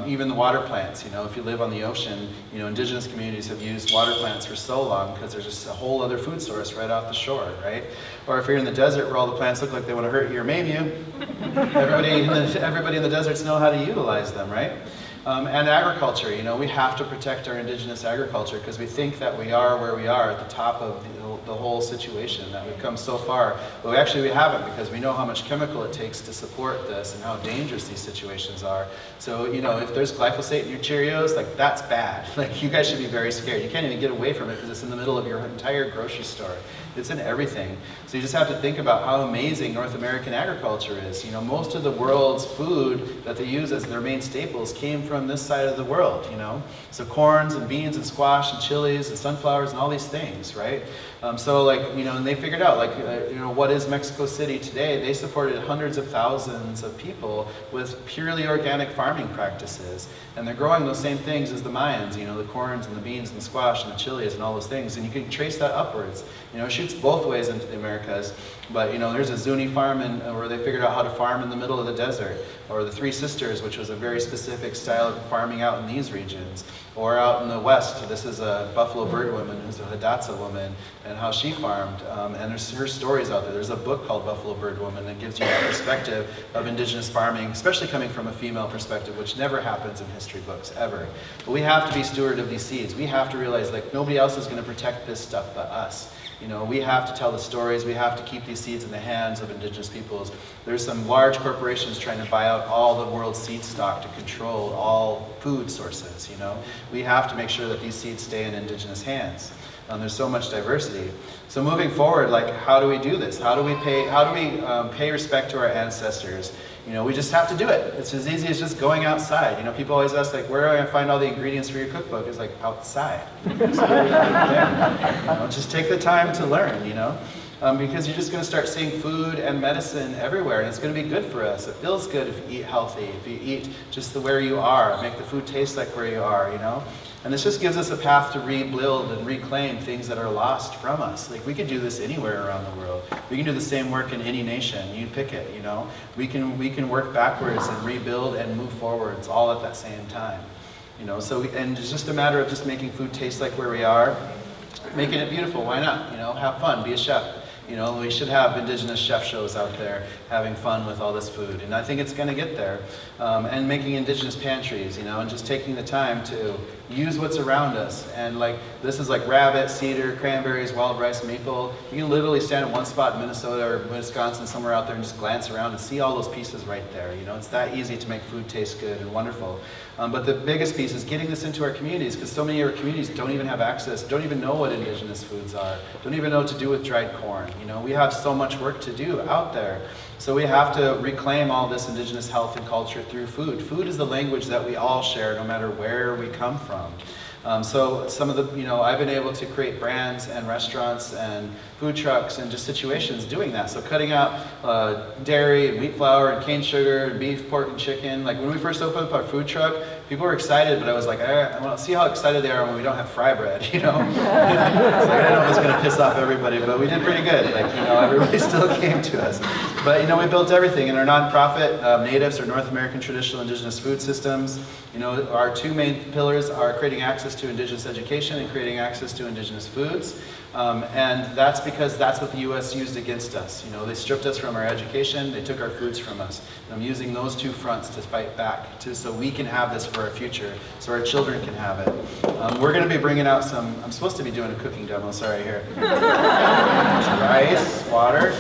Even the water plants, you know, if you live on the ocean, you know, indigenous communities have used water plants for so long because there's just a whole other food source right off the shore, right? Or if you're in the desert where all the plants look like they want to hurt you or maim you, everybody in the deserts know how to utilize them, right? And agriculture, you know, we have to protect our indigenous agriculture because we think that we are where we are at the top of the whole situation, that we've come so far, but we haven't, because we know how much chemical it takes to support this and how dangerous these situations are. So, you know, if there's glyphosate in your Cheerios, like, that's bad. Like, you guys should be very scared. You can't even get away from it because it's in the middle of your entire grocery store. It's in everything. So you just have to think about how amazing North American agriculture is. You know, most of the world's food that they use as their main staples came from this side of the world, you know. So corns and beans and squash and chilies and sunflowers and all these things, right? So, like, you know, and they figured out, like, you know, what is Mexico City today? They supported hundreds of thousands of people with purely organic farming practices. And they're growing those same things as the Mayans, you know, the corns and the beans and the squash and the chilies and all those things. And you can trace that upwards. You know, it shoots both ways into the Americas. But, you know, there's a Zuni farm where they figured out how to farm in the middle of the desert. Or the Three Sisters, which was a very specific style of farming out in these regions. Or out in the west, this is a Buffalo Bird woman who's a Hidatsa woman and how she farmed. And there's her stories out there. There's a book called Buffalo Bird Woman that gives you a perspective of indigenous farming, especially coming from a female perspective, which never happens in history books, ever. But we have to be steward of these seeds. We have to realize like nobody else is going to protect this stuff but us. You know, we have to tell the stories, we have to keep these seeds in the hands of indigenous peoples. There's some large corporations trying to buy out all the world's seed stock to control all food sources, you know. We have to make sure that these seeds stay in indigenous hands. There's so much diversity. So moving forward, like how do we do this? How do we pay respect to our ancestors? You know, we just have to do it. It's as easy as just going outside. You know, people always ask like, where do I find all the ingredients for your cookbook? It's like, outside. You know, just take the time to learn, you know. Because you're just going to start seeing food and medicine everywhere, and it's going to be good for us. It feels good if you eat healthy, if you eat just where you are, make the food taste like where you are, you know. And this just gives us a path to rebuild and reclaim things that are lost from us. Like we could do this anywhere around the world. We can do the same work in any nation. You pick it, you know. We can work backwards and rebuild and move forwards all at that same time, you know. So and it's just a matter of just making food taste like where we are, making it beautiful. Why not? You know, have fun, be a chef. You know, we should have indigenous chef shows out there having fun with all this food, and I think it's going to get there. And making indigenous pantries, you know, and just taking the time to use what's around us. And like, this is like rabbit, cedar, cranberries, wild rice, maple. You can literally stand in one spot in Minnesota or Wisconsin, somewhere out there, and just glance around and see all those pieces right there. You know, it's that easy to make food taste good and wonderful. But the biggest piece is getting this into our communities, because so many of our communities don't even have access, don't even know what indigenous foods are, don't even know what to do with dried corn. You know, we have so much work to do out there. So we have to reclaim all this indigenous health and culture through food. Food is the language that we all share, no matter where we come from. So some of the, you know, I've been able to create brands and restaurants and food trucks and just situations doing that. So cutting out dairy and wheat flour and cane sugar and beef, pork, and chicken. Like when we first opened up our food truck, people were excited, but I was like, I want to see how excited they are when we don't have fry bread, you know? It's like, I don't know if it's going to piss off everybody, but we did pretty good. Like, you know, everybody still came to us. But, you know, we built everything in our nonprofit, Natives or North American Traditional Indigenous Food Systems. You know, our two main pillars are creating access to Indigenous education and creating access to Indigenous foods. And that's because that's what the U.S. used against us. You know, they stripped us from our education, they took our foods from us. And I'm using those two fronts to fight back, so we can have this for our future, so our children can have it. We're going to be bringing out some, I'm supposed to be doing a cooking demo, sorry, here. Rice, water.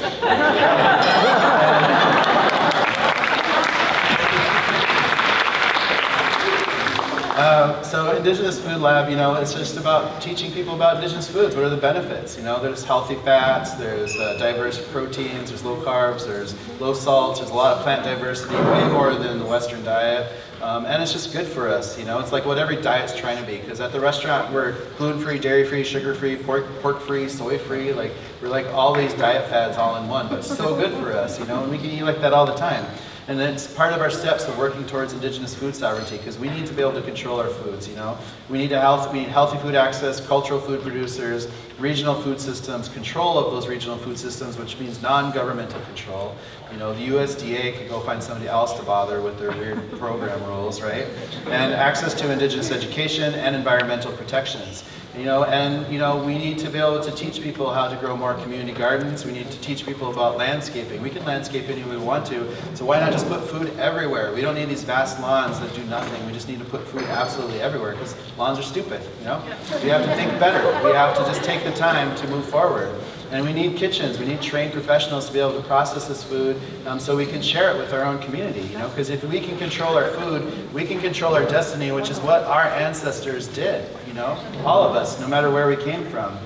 So Indigenous Food Lab, you know, it's just about teaching people about Indigenous foods. What are the benefits? You know, there's healthy fats, there's diverse proteins, there's low carbs, there's low salts, there's a lot of plant diversity, way more than the Western diet. And it's just good for us, you know. It's like what every diet's trying to be, because at the restaurant we're gluten-free, dairy-free, sugar-free, pork-free, soy-free. Like, we're like all these diet fads all in one, but it's so good for us, you know, and we can eat like that all the time. And it's part of our steps of working towards Indigenous food sovereignty, because we need to be able to control our foods, you know. We need healthy food access, cultural food producers, regional food systems, control of those regional food systems, which means non-governmental control. You know, the USDA could go find somebody else to bother with their weird program rules, right? And access to Indigenous education and environmental protections. You know, and you know, we need to be able to teach people how to grow more community gardens. We need to teach people about landscaping. We can landscape any way we want to, so why not just put food everywhere? We don't need these vast lawns that do nothing. We just need to put food absolutely everywhere, because lawns are stupid, you know? We have to think better. We have to just take the time to move forward. And we need kitchens, we need trained professionals to be able to process this food so we can share it with our own community, you know, because if we can control our food, we can control our destiny, which is what our ancestors did, you know, all of us, no matter where we came from.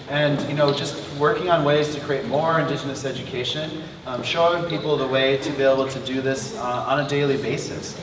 And, you know, just working on ways to create more Indigenous education, showing people the way to be able to do this on a daily basis.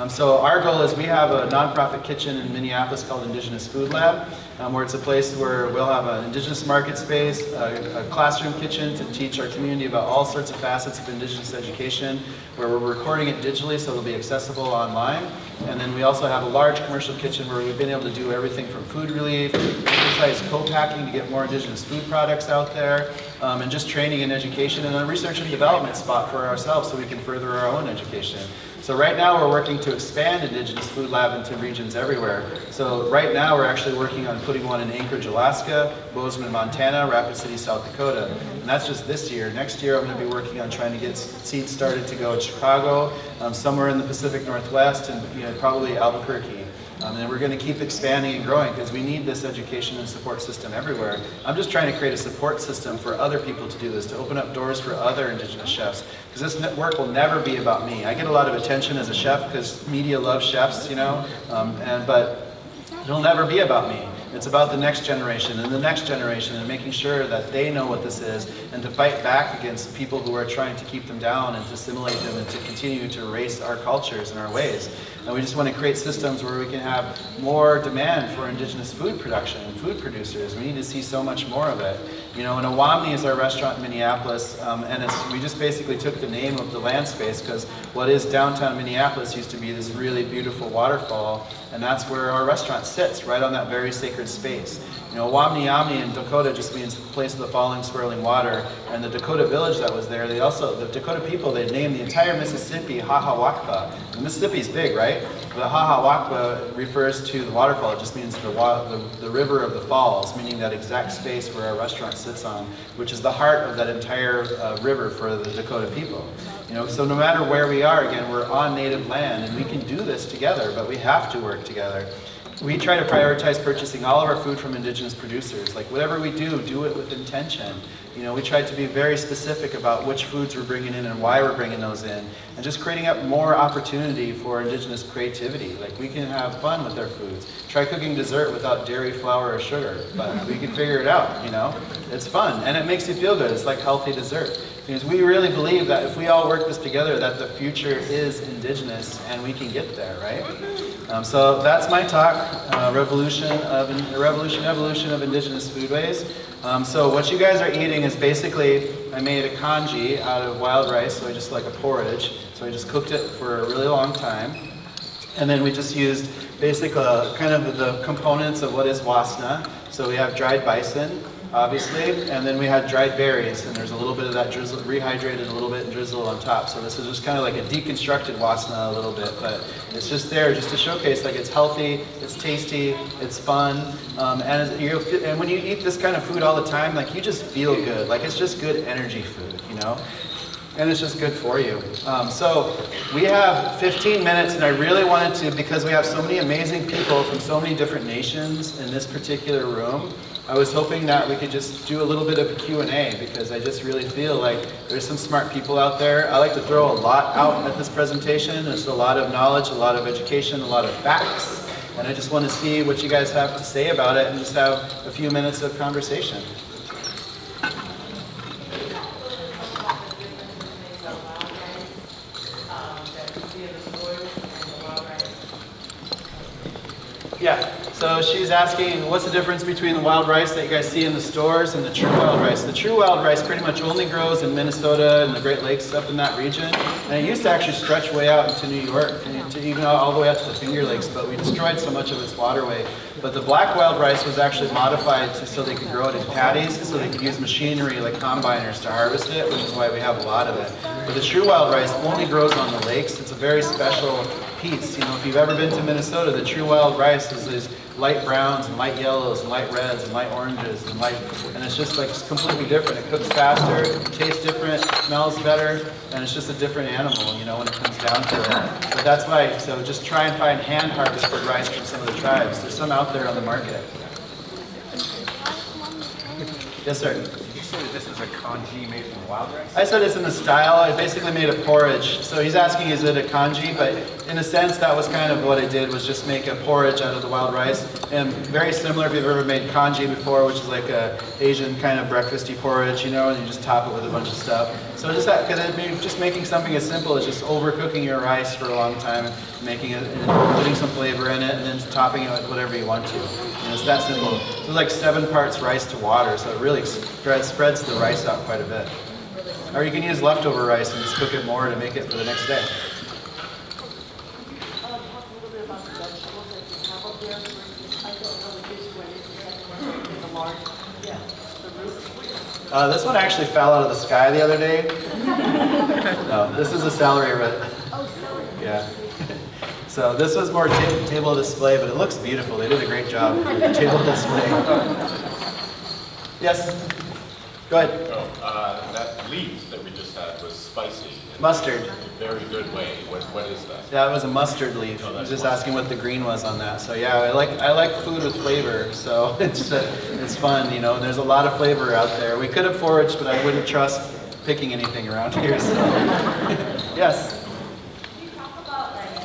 So our goal is we have a nonprofit kitchen in Minneapolis called Indigenous Food Lab, where it's a place where we'll have an Indigenous market space, a classroom kitchen to teach our community about all sorts of facets of Indigenous education, where we're recording it digitally so it'll be accessible online. And then we also have a large commercial kitchen where we've been able to do everything from food relief, exercise co-packing to get more Indigenous food products out there, and just training and education, and a research and development spot for ourselves so we can further our own education. So right now we're working to expand Indigenous Food Lab into regions everywhere. So right now we're actually working on putting one in Anchorage, Alaska, Bozeman, Montana, Rapid City, South Dakota. And that's just this year. Next year I'm going to be working on trying to get seeds started to go in Chicago, somewhere in the Pacific Northwest, and probably Albuquerque. And we're going to keep expanding and growing because we need this education and support system everywhere. I'm just trying to create a support system for other people to do this, to open up doors for other Indigenous chefs. Because this work will never be about me. I get a lot of attention as a chef because media loves chefs, but it'll never be about me. It's about the next generation and the next generation and making sure that they know what this is and to fight back against people who are trying to keep them down and to assimilate them and to continue to erase our cultures and our ways. And we just want to create systems where we can have more demand for Indigenous food production and food producers. We need to see so much more of it. And Awamni is our restaurant in Minneapolis, and we just basically took the name of the land space because what is downtown Minneapolis used to be this really beautiful waterfall, and that's where our restaurant sits, right on that very sacred space. Awamni Yamni in Dakota just means place of the falling swirling water, and the Dakota village that was there, the Dakota people, they named the entire Mississippi Hahawakpa. The Mississippi's big, right? The Hahawakpa refers to the waterfall. It just means the river of the falls, meaning that exact space where our restaurant sits on, which is the heart of that entire river for the Dakota people. So no matter where we are, again, we're on native land, and we can do this together, but we have to work together. We try to prioritize purchasing all of our food from Indigenous producers. Like whatever we do it with intention. We try to be very specific about which foods we're bringing in and why we're bringing those in, and just creating up more opportunity for Indigenous creativity. Like we can have fun with our foods. Try cooking dessert without dairy, flour, or sugar, but we can figure it out. It's fun and it makes you feel good. It's like healthy dessert. Because we really believe that if we all work this together, that the future is Indigenous and we can get there, right? So that's my talk, Evolution of Indigenous Foodways. So what you guys are eating is basically, I made a congee out of wild rice, so I just like a porridge. So I just cooked it for a really long time. And then we just used basically kind of the components of what is wasna. So we have dried bison, obviously, and then we had dried berries, and there's a little bit of that drizzle, rehydrated a little bit and drizzled on top. So this is just kind of like a deconstructed wasna a little bit, but it's just there just to showcase like it's healthy, it's tasty, it's fun, and when you eat this kind of food all the time, like you just feel good, like it's just good energy food, and it's just good for you. So we have 15 minutes, and I really wanted to, because we have so many amazing people from so many different nations in this particular room, I was hoping that we could just do a little bit of a Q&A, because I just really feel like there's some smart people out there. I like to throw a lot out at this presentation. There's a lot of knowledge, a lot of education, a lot of facts, and I just want to see what you guys have to say about it and just have a few minutes of conversation. Yeah, so she's asking what's the difference between the wild rice that you guys see in the stores and the true wild rice. The true wild rice pretty much only grows in Minnesota and the Great Lakes up in that region. And it used to actually stretch way out into New York, to even all the way out to the Finger Lakes, but we destroyed so much of its waterway. But the black wild rice was actually modified so they could grow it in paddies, so they could use machinery like combiners to harvest it, which is why we have a lot of it. But the true wild rice only grows on the lakes. It's a very special piece. If you've ever been to Minnesota, the true wild rice is these light browns and light yellows and light reds and light oranges and it's just like it's completely different. It cooks faster, it tastes different, smells better, and it's just a different animal, when it comes down to it. But that's why, so just try and find hand harvested rice from some of the tribes. There's some out there on the market. Yes, sir. This is a congee made from wild rice? I said it's in the style. I basically made a porridge. So he's asking, is it a congee? But in a sense, that was kind of what I did, was just make a porridge out of the wild rice. And very similar if you've ever made congee before, which is like a Asian kind of breakfasty porridge, and you just top it with a bunch of stuff. So just that, because just making something as simple as just overcooking your rice for a long time, and making it, and putting some flavor in it, and then topping it with whatever you want to. It's that simple. So it's like 7 parts rice to water, so it really spreads the rice out quite a bit. Or you can use leftover rice and just cook it more to make it for the next day. Talk a little bit about the vegetables that you have up there. I don't know which one is the large. Yeah, the roots. This one actually fell out of the sky the other day. No, this is a celery root. Oh, celery. Yeah. So this was more table display, but it looks beautiful. They did a great job for the table display. Yes? Go ahead. That leaf that we just had was spicy. Mustard. In a very good way. What is that? Yeah, it was a mustard leaf. I was just asking what the green was on that. So yeah, I like food with flavor. So it's fun, you know. There's a lot of flavor out there. We could have foraged, but I wouldn't trust picking anything around here. So yes. Can you talk about like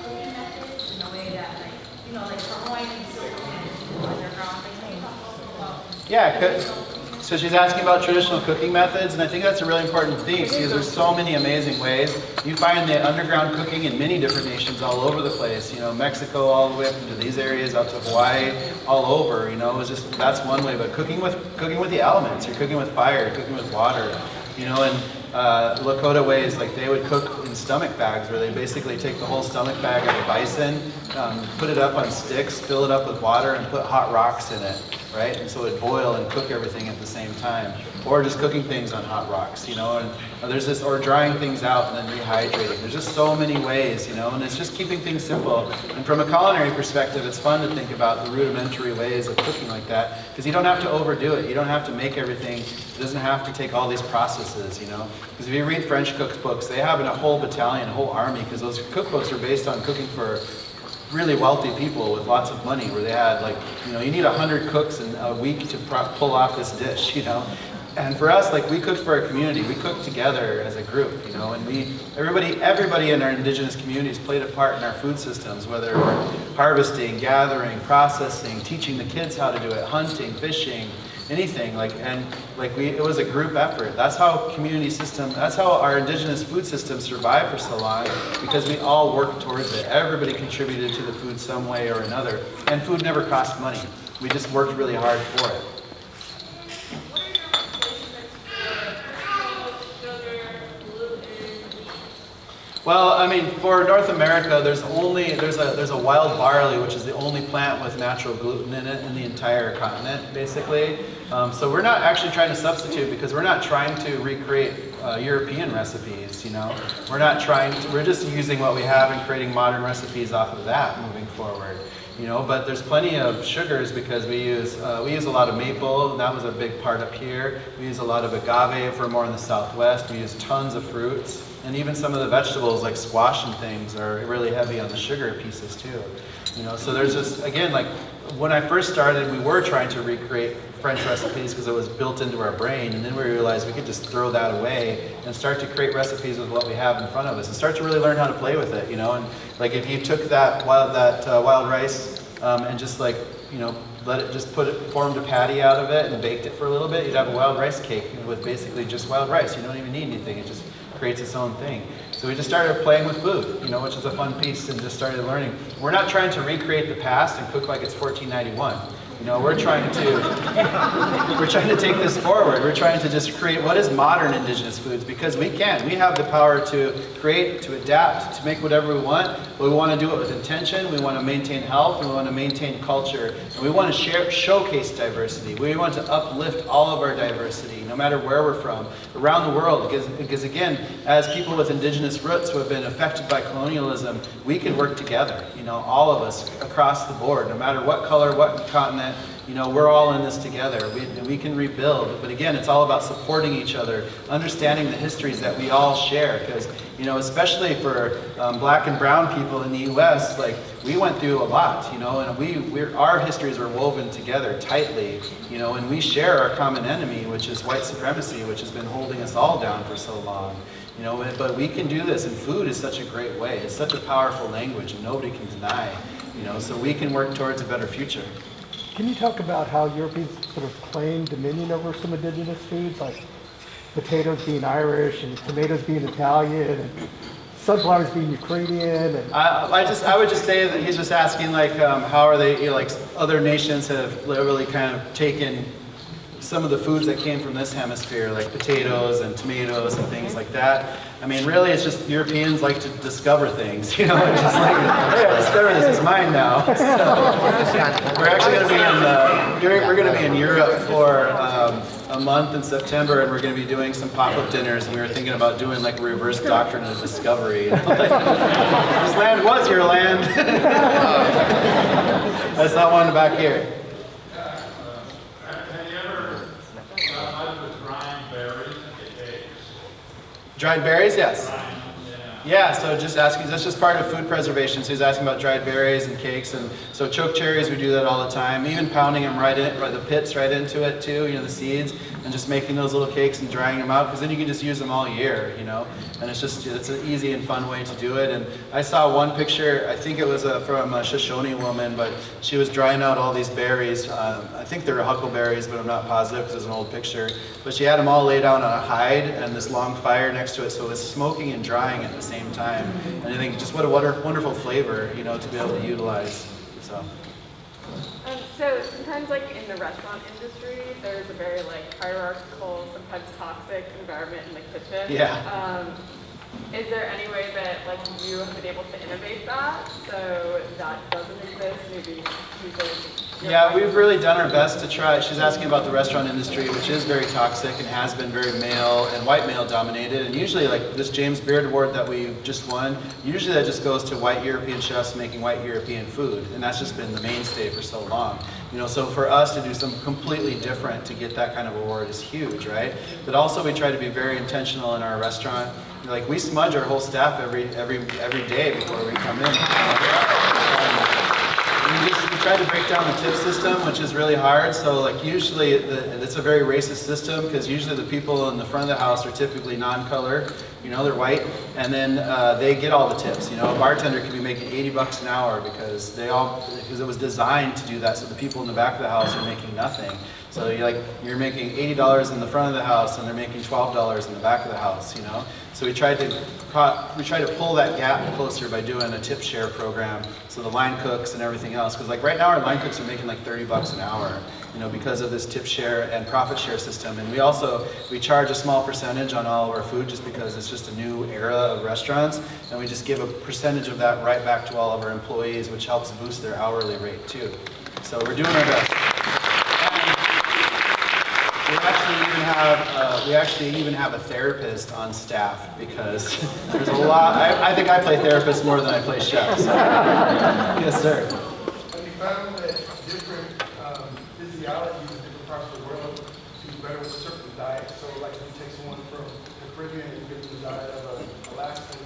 cooking methods in a way that like for Hawaiian and Sioux and underground things? Can you talk about Yeah, so she's asking about traditional cooking methods, and I think that's a really important theme because there's so many amazing ways. You find the underground cooking in many different nations all over the place. You know, Mexico all the way up into these areas, out to Hawaii, all over. You know, it was just that's one way. But cooking with the elements, you're cooking with fire, you're cooking with water. You know, and Lakota ways, like they would cook in stomach bags, where they basically take the whole stomach bag of a bison, put it up on sticks, fill it up with water, and put hot rocks in it, right? And so it would boil and cook everything at the same time, or just cooking things on hot rocks, you know. And there's this, or drying things out and then rehydrating. There's just so many ways, you know, and it's just keeping things simple. And from a culinary perspective, it's fun to think about the rudimentary ways of cooking like that, because you don't have to overdo it. You don't have to make everything. It doesn't have to take all these processes, you know. Because if you read French cookbooks, they have a whole battalion, a whole army, because those cookbooks are based on cooking for really wealthy people with lots of money, where they had like, you know, you need 100 cooks in a week to pull off this dish, you know. And for us, like, we cooked for our community. We cooked together as a group, you know, and everybody in our indigenous communities played a part in our food systems, whether we're harvesting, gathering, processing, teaching the kids how to do it, hunting, fishing, anything. It was a group effort. That's how that's how our indigenous food system survived for so long, because we all worked towards it. Everybody contributed to the food some way or another, and food never cost money. We just worked really hard for it. Well, I mean, for North America, there's a wild barley, which is the only plant with natural gluten in it in the entire continent, basically. So we're not actually trying to substitute, because we're not trying to recreate European recipes, you know. We're just using what we have and creating modern recipes off of that moving forward. You know, but there's plenty of sugars, because we use a lot of maple, and that was a big part up here. We use a lot of agave for more in the southwest. We use tons of fruits, and even some of the vegetables like squash and things are really heavy on the sugar pieces too. You know, so there's just, again, like when I first started, we were trying to recreate French recipes because it was built into our brain, and then we realized we could just throw that away and start to create recipes with what we have in front of us and start to really learn how to play with it, you know. And like if you took that wild rice and just like, you know, formed a patty out of it and baked it for a little bit, you'd have a wild rice cake with basically just wild rice. You don't even need anything. It just creates its own thing. So we just started playing with food, you know, which is a fun piece, and just started learning. We're not trying to recreate the past and cook like it's 1491. You know, we're trying to take this forward. We're trying to just create what is modern indigenous foods, because we can. We have the power to create, to adapt, to make whatever we want. But we want to do it with intention. We want to maintain health. We want to maintain culture. And we want to showcase diversity. We want to uplift all of our diversity, no matter where we're from, around the world. Because again, as people with indigenous roots who have been affected by colonialism, we can work together. You know, all of us across the board, no matter what color, what continent. You know, we're all in this together. We can rebuild, but again, it's all about supporting each other, understanding the histories that we all share. Because, you know, especially for black and brown people in the U.S., like we went through a lot, you know, and our histories are woven together tightly, you know, and we share our common enemy, which is white supremacy, which has been holding us all down for so long. You know, but we can do this, and food is such a great way. It's such a powerful language, and nobody can deny. You know, so we can work towards a better future. Can you talk about how Europeans sort of claimed dominion over some indigenous foods, like potatoes being Irish and tomatoes being Italian and sunflowers being Ukrainian? And I would just say that he's just asking, like, how are they, you know, like other nations have literally kind of taken some of the foods that came from this hemisphere, like potatoes and tomatoes and things like that. I mean, really, it's just Europeans like to discover things, you know. It's just like, hey, I discovered this, it's mine now. So, we're actually going to be we're going to be in Europe for a month in September, and we're going to be doing some pop-up dinners, and we were thinking about doing like a reverse doctrine of discovery. You know? Like, this land was your land. That's not one back here. Have you ever tried with drying berries and cakes? Dried berries, yes. Yeah. Yeah, so just asking, that's just part of food preservation. So he's asking about dried berries and cakes, and so choke cherries, we do that all the time. Even pounding them right the pits right into it too, you know, the seeds, and just making those little cakes and drying them out, because then you can just use them all year, you know. And it's an easy and fun way to do it. And I saw one picture, I think it was from a Shoshone woman, but she was drying out all these berries. I think they were huckleberries, but I'm not positive because it's an old picture. But she had them all laid out on a hide and this long fire next to it, so it was smoking and drying at the same time. And I think just what a wonderful flavor, you know, to be able to utilize. So sometimes, like in the restaurant industry, there's a very like hierarchical, sometimes toxic environment in the kitchen. Yeah. Is there any way that like you have been able to innovate that so that doesn't exist? Maybe Yeah, we've really done our best to try. She's asking about the restaurant industry, which is very toxic and has been very male and white male dominated. And usually, like this James Beard Award that we just won, usually that just goes to white European chefs making white European food, and that's just been the mainstay for so long. You know, so for us to do something completely different to get that kind of award is huge, right? But also we try to be very intentional in our restaurant. Like we smudge our whole staff every day before we come in. We try to break down the tip system, which is really hard. So like usually it's a very racist system, because usually the people in the front of the house are typically non-color, you know, they're white, and then they get all the tips. You know, a bartender could be making $80 an hour because it was designed to do that, so the people in the back of the house are making nothing. So you're making $80 in the front of the house, and they're making $12 in the back of the house, you know. So we tried to pull that gap closer by doing a tip share program. So the line cooks and everything else, because like right now our line cooks are making like $30 an hour, you know, because of this tip share and profit share system. And we charge a small percentage on all of our food just because it's just a new era of restaurants, and we just give a percentage of that right back to all of our employees, which helps boost their hourly rate too. So we're doing our best. We actually even have a therapist on staff, because there's a lot. I think I play therapist more than I play chef. So. Yes, sir. Have you found that different physiologies in different parts of the world do better with certain diets? So, like, if you take someone from the Caribbean and give them the diet of an Alaskan.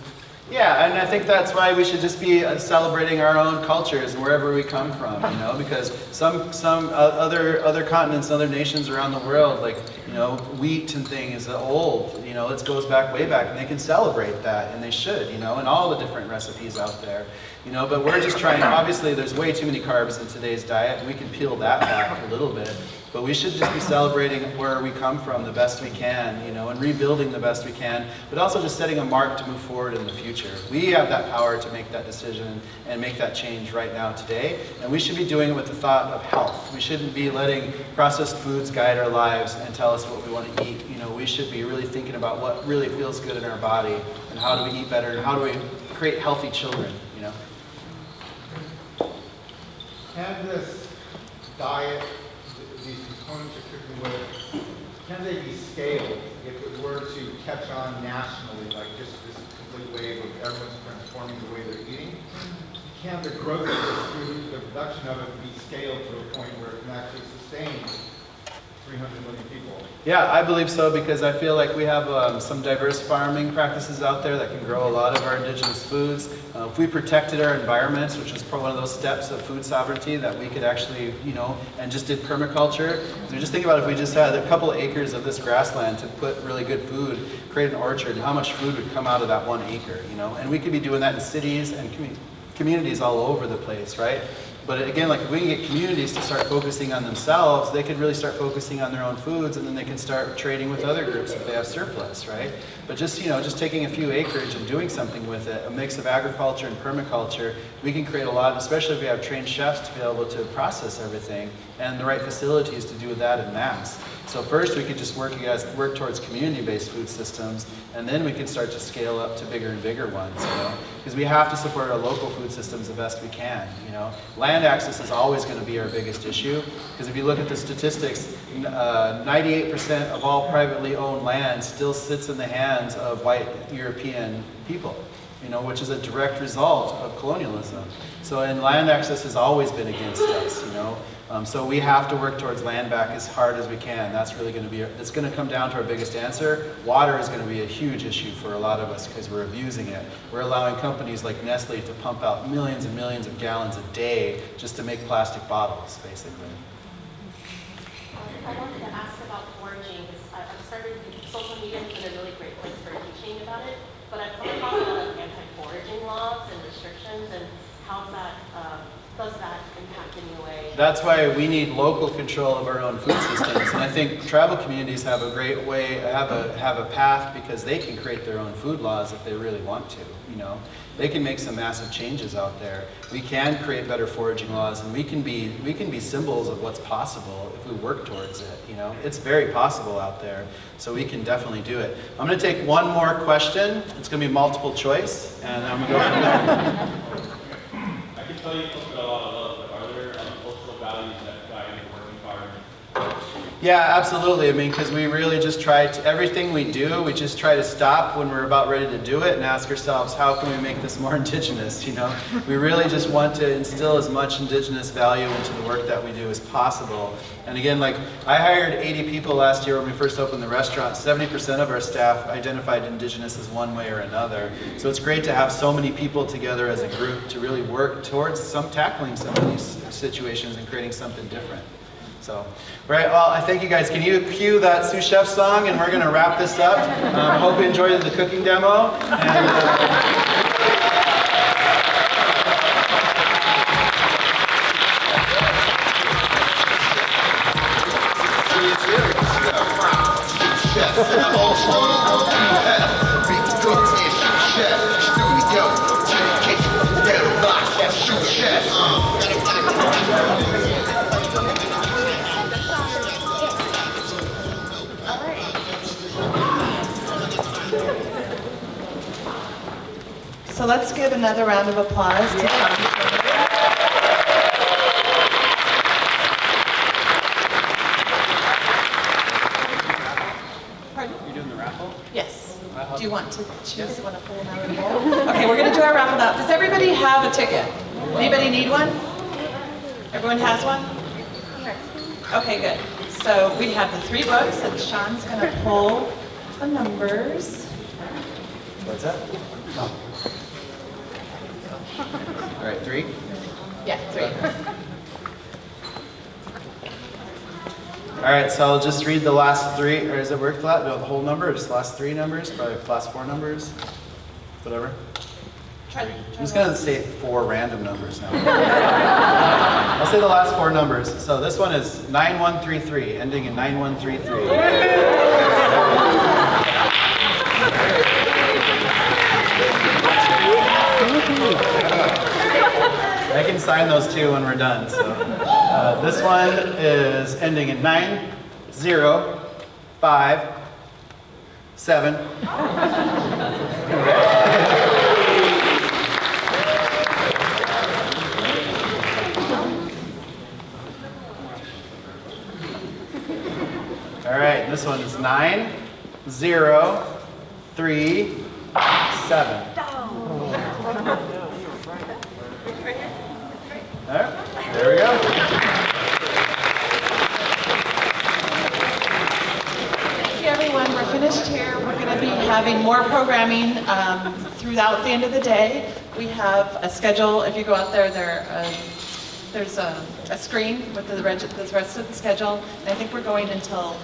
Yeah, and I think that's why we should just be celebrating our own cultures and wherever we come from, you know, because some other continents, other nations around the world, like, you know, wheat and thing is old, you know, it goes back way back, and they can celebrate that, and they should, you know, and all the different recipes out there, you know, but we're just trying, obviously there's way too many carbs in today's diet, and we can peel that back a little bit. But we should just be celebrating where we come from the best we can, you know, and rebuilding the best we can, but also just setting a mark to move forward in the future. We have that power to make that decision and make that change right now today, and we should be doing it with the thought of health. We shouldn't be letting processed foods guide our lives and tell us what we want to eat. You know, we should be really thinking about what really feels good in our body, and how do we eat better, and how do we create healthy children, you know. Can this diet, these components you're cooking with, can they be scaled if it were to catch on nationally, like just this complete wave of everyone's transforming the way they're eating? Can the growth of this food, the production of it, be scaled to a point where it can actually sustain 300 million people? Yeah, I believe so, because I feel like we have some diverse farming practices out there that can grow a lot of our indigenous foods. If we protected our environments, which is one of those steps of food sovereignty that we could actually, you know, and just did permaculture. So just think about if we just had a couple of acres of this grassland to put really good food, create an orchard, how much food would come out of that 1 acre, you know? And we could be doing that in cities and communities all over the place, right? But again, like if we can get communities to start focusing on themselves, they could really start focusing on their own foods, and then they can start trading with other groups if they have surplus, right? But just, you know, just taking a few acreage and doing something with it, a mix of agriculture and permaculture, we can create a lot, especially if we have trained chefs to be able to process everything and the right facilities to do that en masse. So first we could just work towards community-based food systems, and then we could start to scale up to bigger and bigger ones, you know? Because we have to support our local food systems the best we can, you know? Land access is always going to be our biggest issue, because if you look at the statistics, 98% of all privately owned land still sits in the hands of white European people, you know, which is a direct result of colonialism. So, and land access has always been against us, you know. So we have to work towards land back as hard as we can. That's really going to be, it's going to come down to our biggest answer. Water is going to be a huge issue for a lot of us because we're abusing it. We're allowing companies like Nestle to pump out millions and millions of gallons a day just to make plastic bottles, basically. I wanted to ask about foraging, because I've started, social media has been a really great place for teaching about it, but I've come across a lot of anti-foraging laws and restrictions, and how does that impact in any way? That's why we need local control of our own food systems, and I think tribal communities have a great way, have a path because they can create their own food laws if they really want to, you know. They can make some massive changes out there. We can create better foraging laws, and we can be symbols of what's possible if we work towards it, you know. It's very possible out there, so we can definitely do it. I'm going to take one more question. It's going to be multiple choice, and I'm going to go from there. I can tell you put a lot of love, but are there cultural values that guide your work environment? Yeah, absolutely. I mean, because we really just try to, everything we do, we just try to stop when we're about ready to do it and ask ourselves, how can we make this more Indigenous, you know? We really just want to instill as much Indigenous value into the work that we do as possible. And again, like, I hired 80 people last year when we first opened the restaurant. 70% of our staff identified Indigenous as one way or another. So it's great to have so many people together as a group to really work towards tackling some of these situations and creating something different. So, right, well, I thank you guys. Can you cue that Sioux Chef song, and we're going to wrap this up. Hope you enjoyed the cooking demo. And, So let's give another round of applause to Pardon? You're doing the raffle? Yes. Do you want to choose one of them out of the bowl? Okay, we're going to do our raffle now. Does everybody have a ticket? Anybody need one? Everyone has one? Okay, good. So we have the 3 books, and Sean's going to pull the numbers. what's that? Oh. All right, 3? Yeah, 3. All right, so I'll just read the last 3, or does it work flat? No, the whole number, or just the last 3 numbers? Probably last 4 numbers? Whatever. Try I'm just gonna say 4 random numbers now. I'll say the last 4 numbers. So this one is 9133, ending in 9133. I can sign those too when we're done. So this one is ending in 9057. All right, this one is 9037. All right, there we go. Thank you, everyone. We're finished here. We're going to be having more programming throughout the end of the day. We have a schedule. If you go out there, there's a screen with the rest of the schedule. And I think we're going until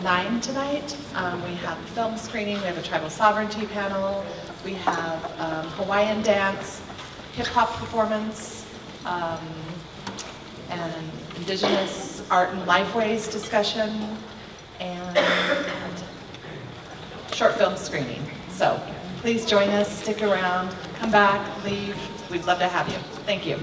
9 tonight. We have a film screening. We have a tribal sovereignty panel. We have Hawaiian dance, hip-hop performance, and Indigenous art and lifeways discussion, and short film screening. So please join us, stick around, come back, leave. We'd love to have you. Thank you.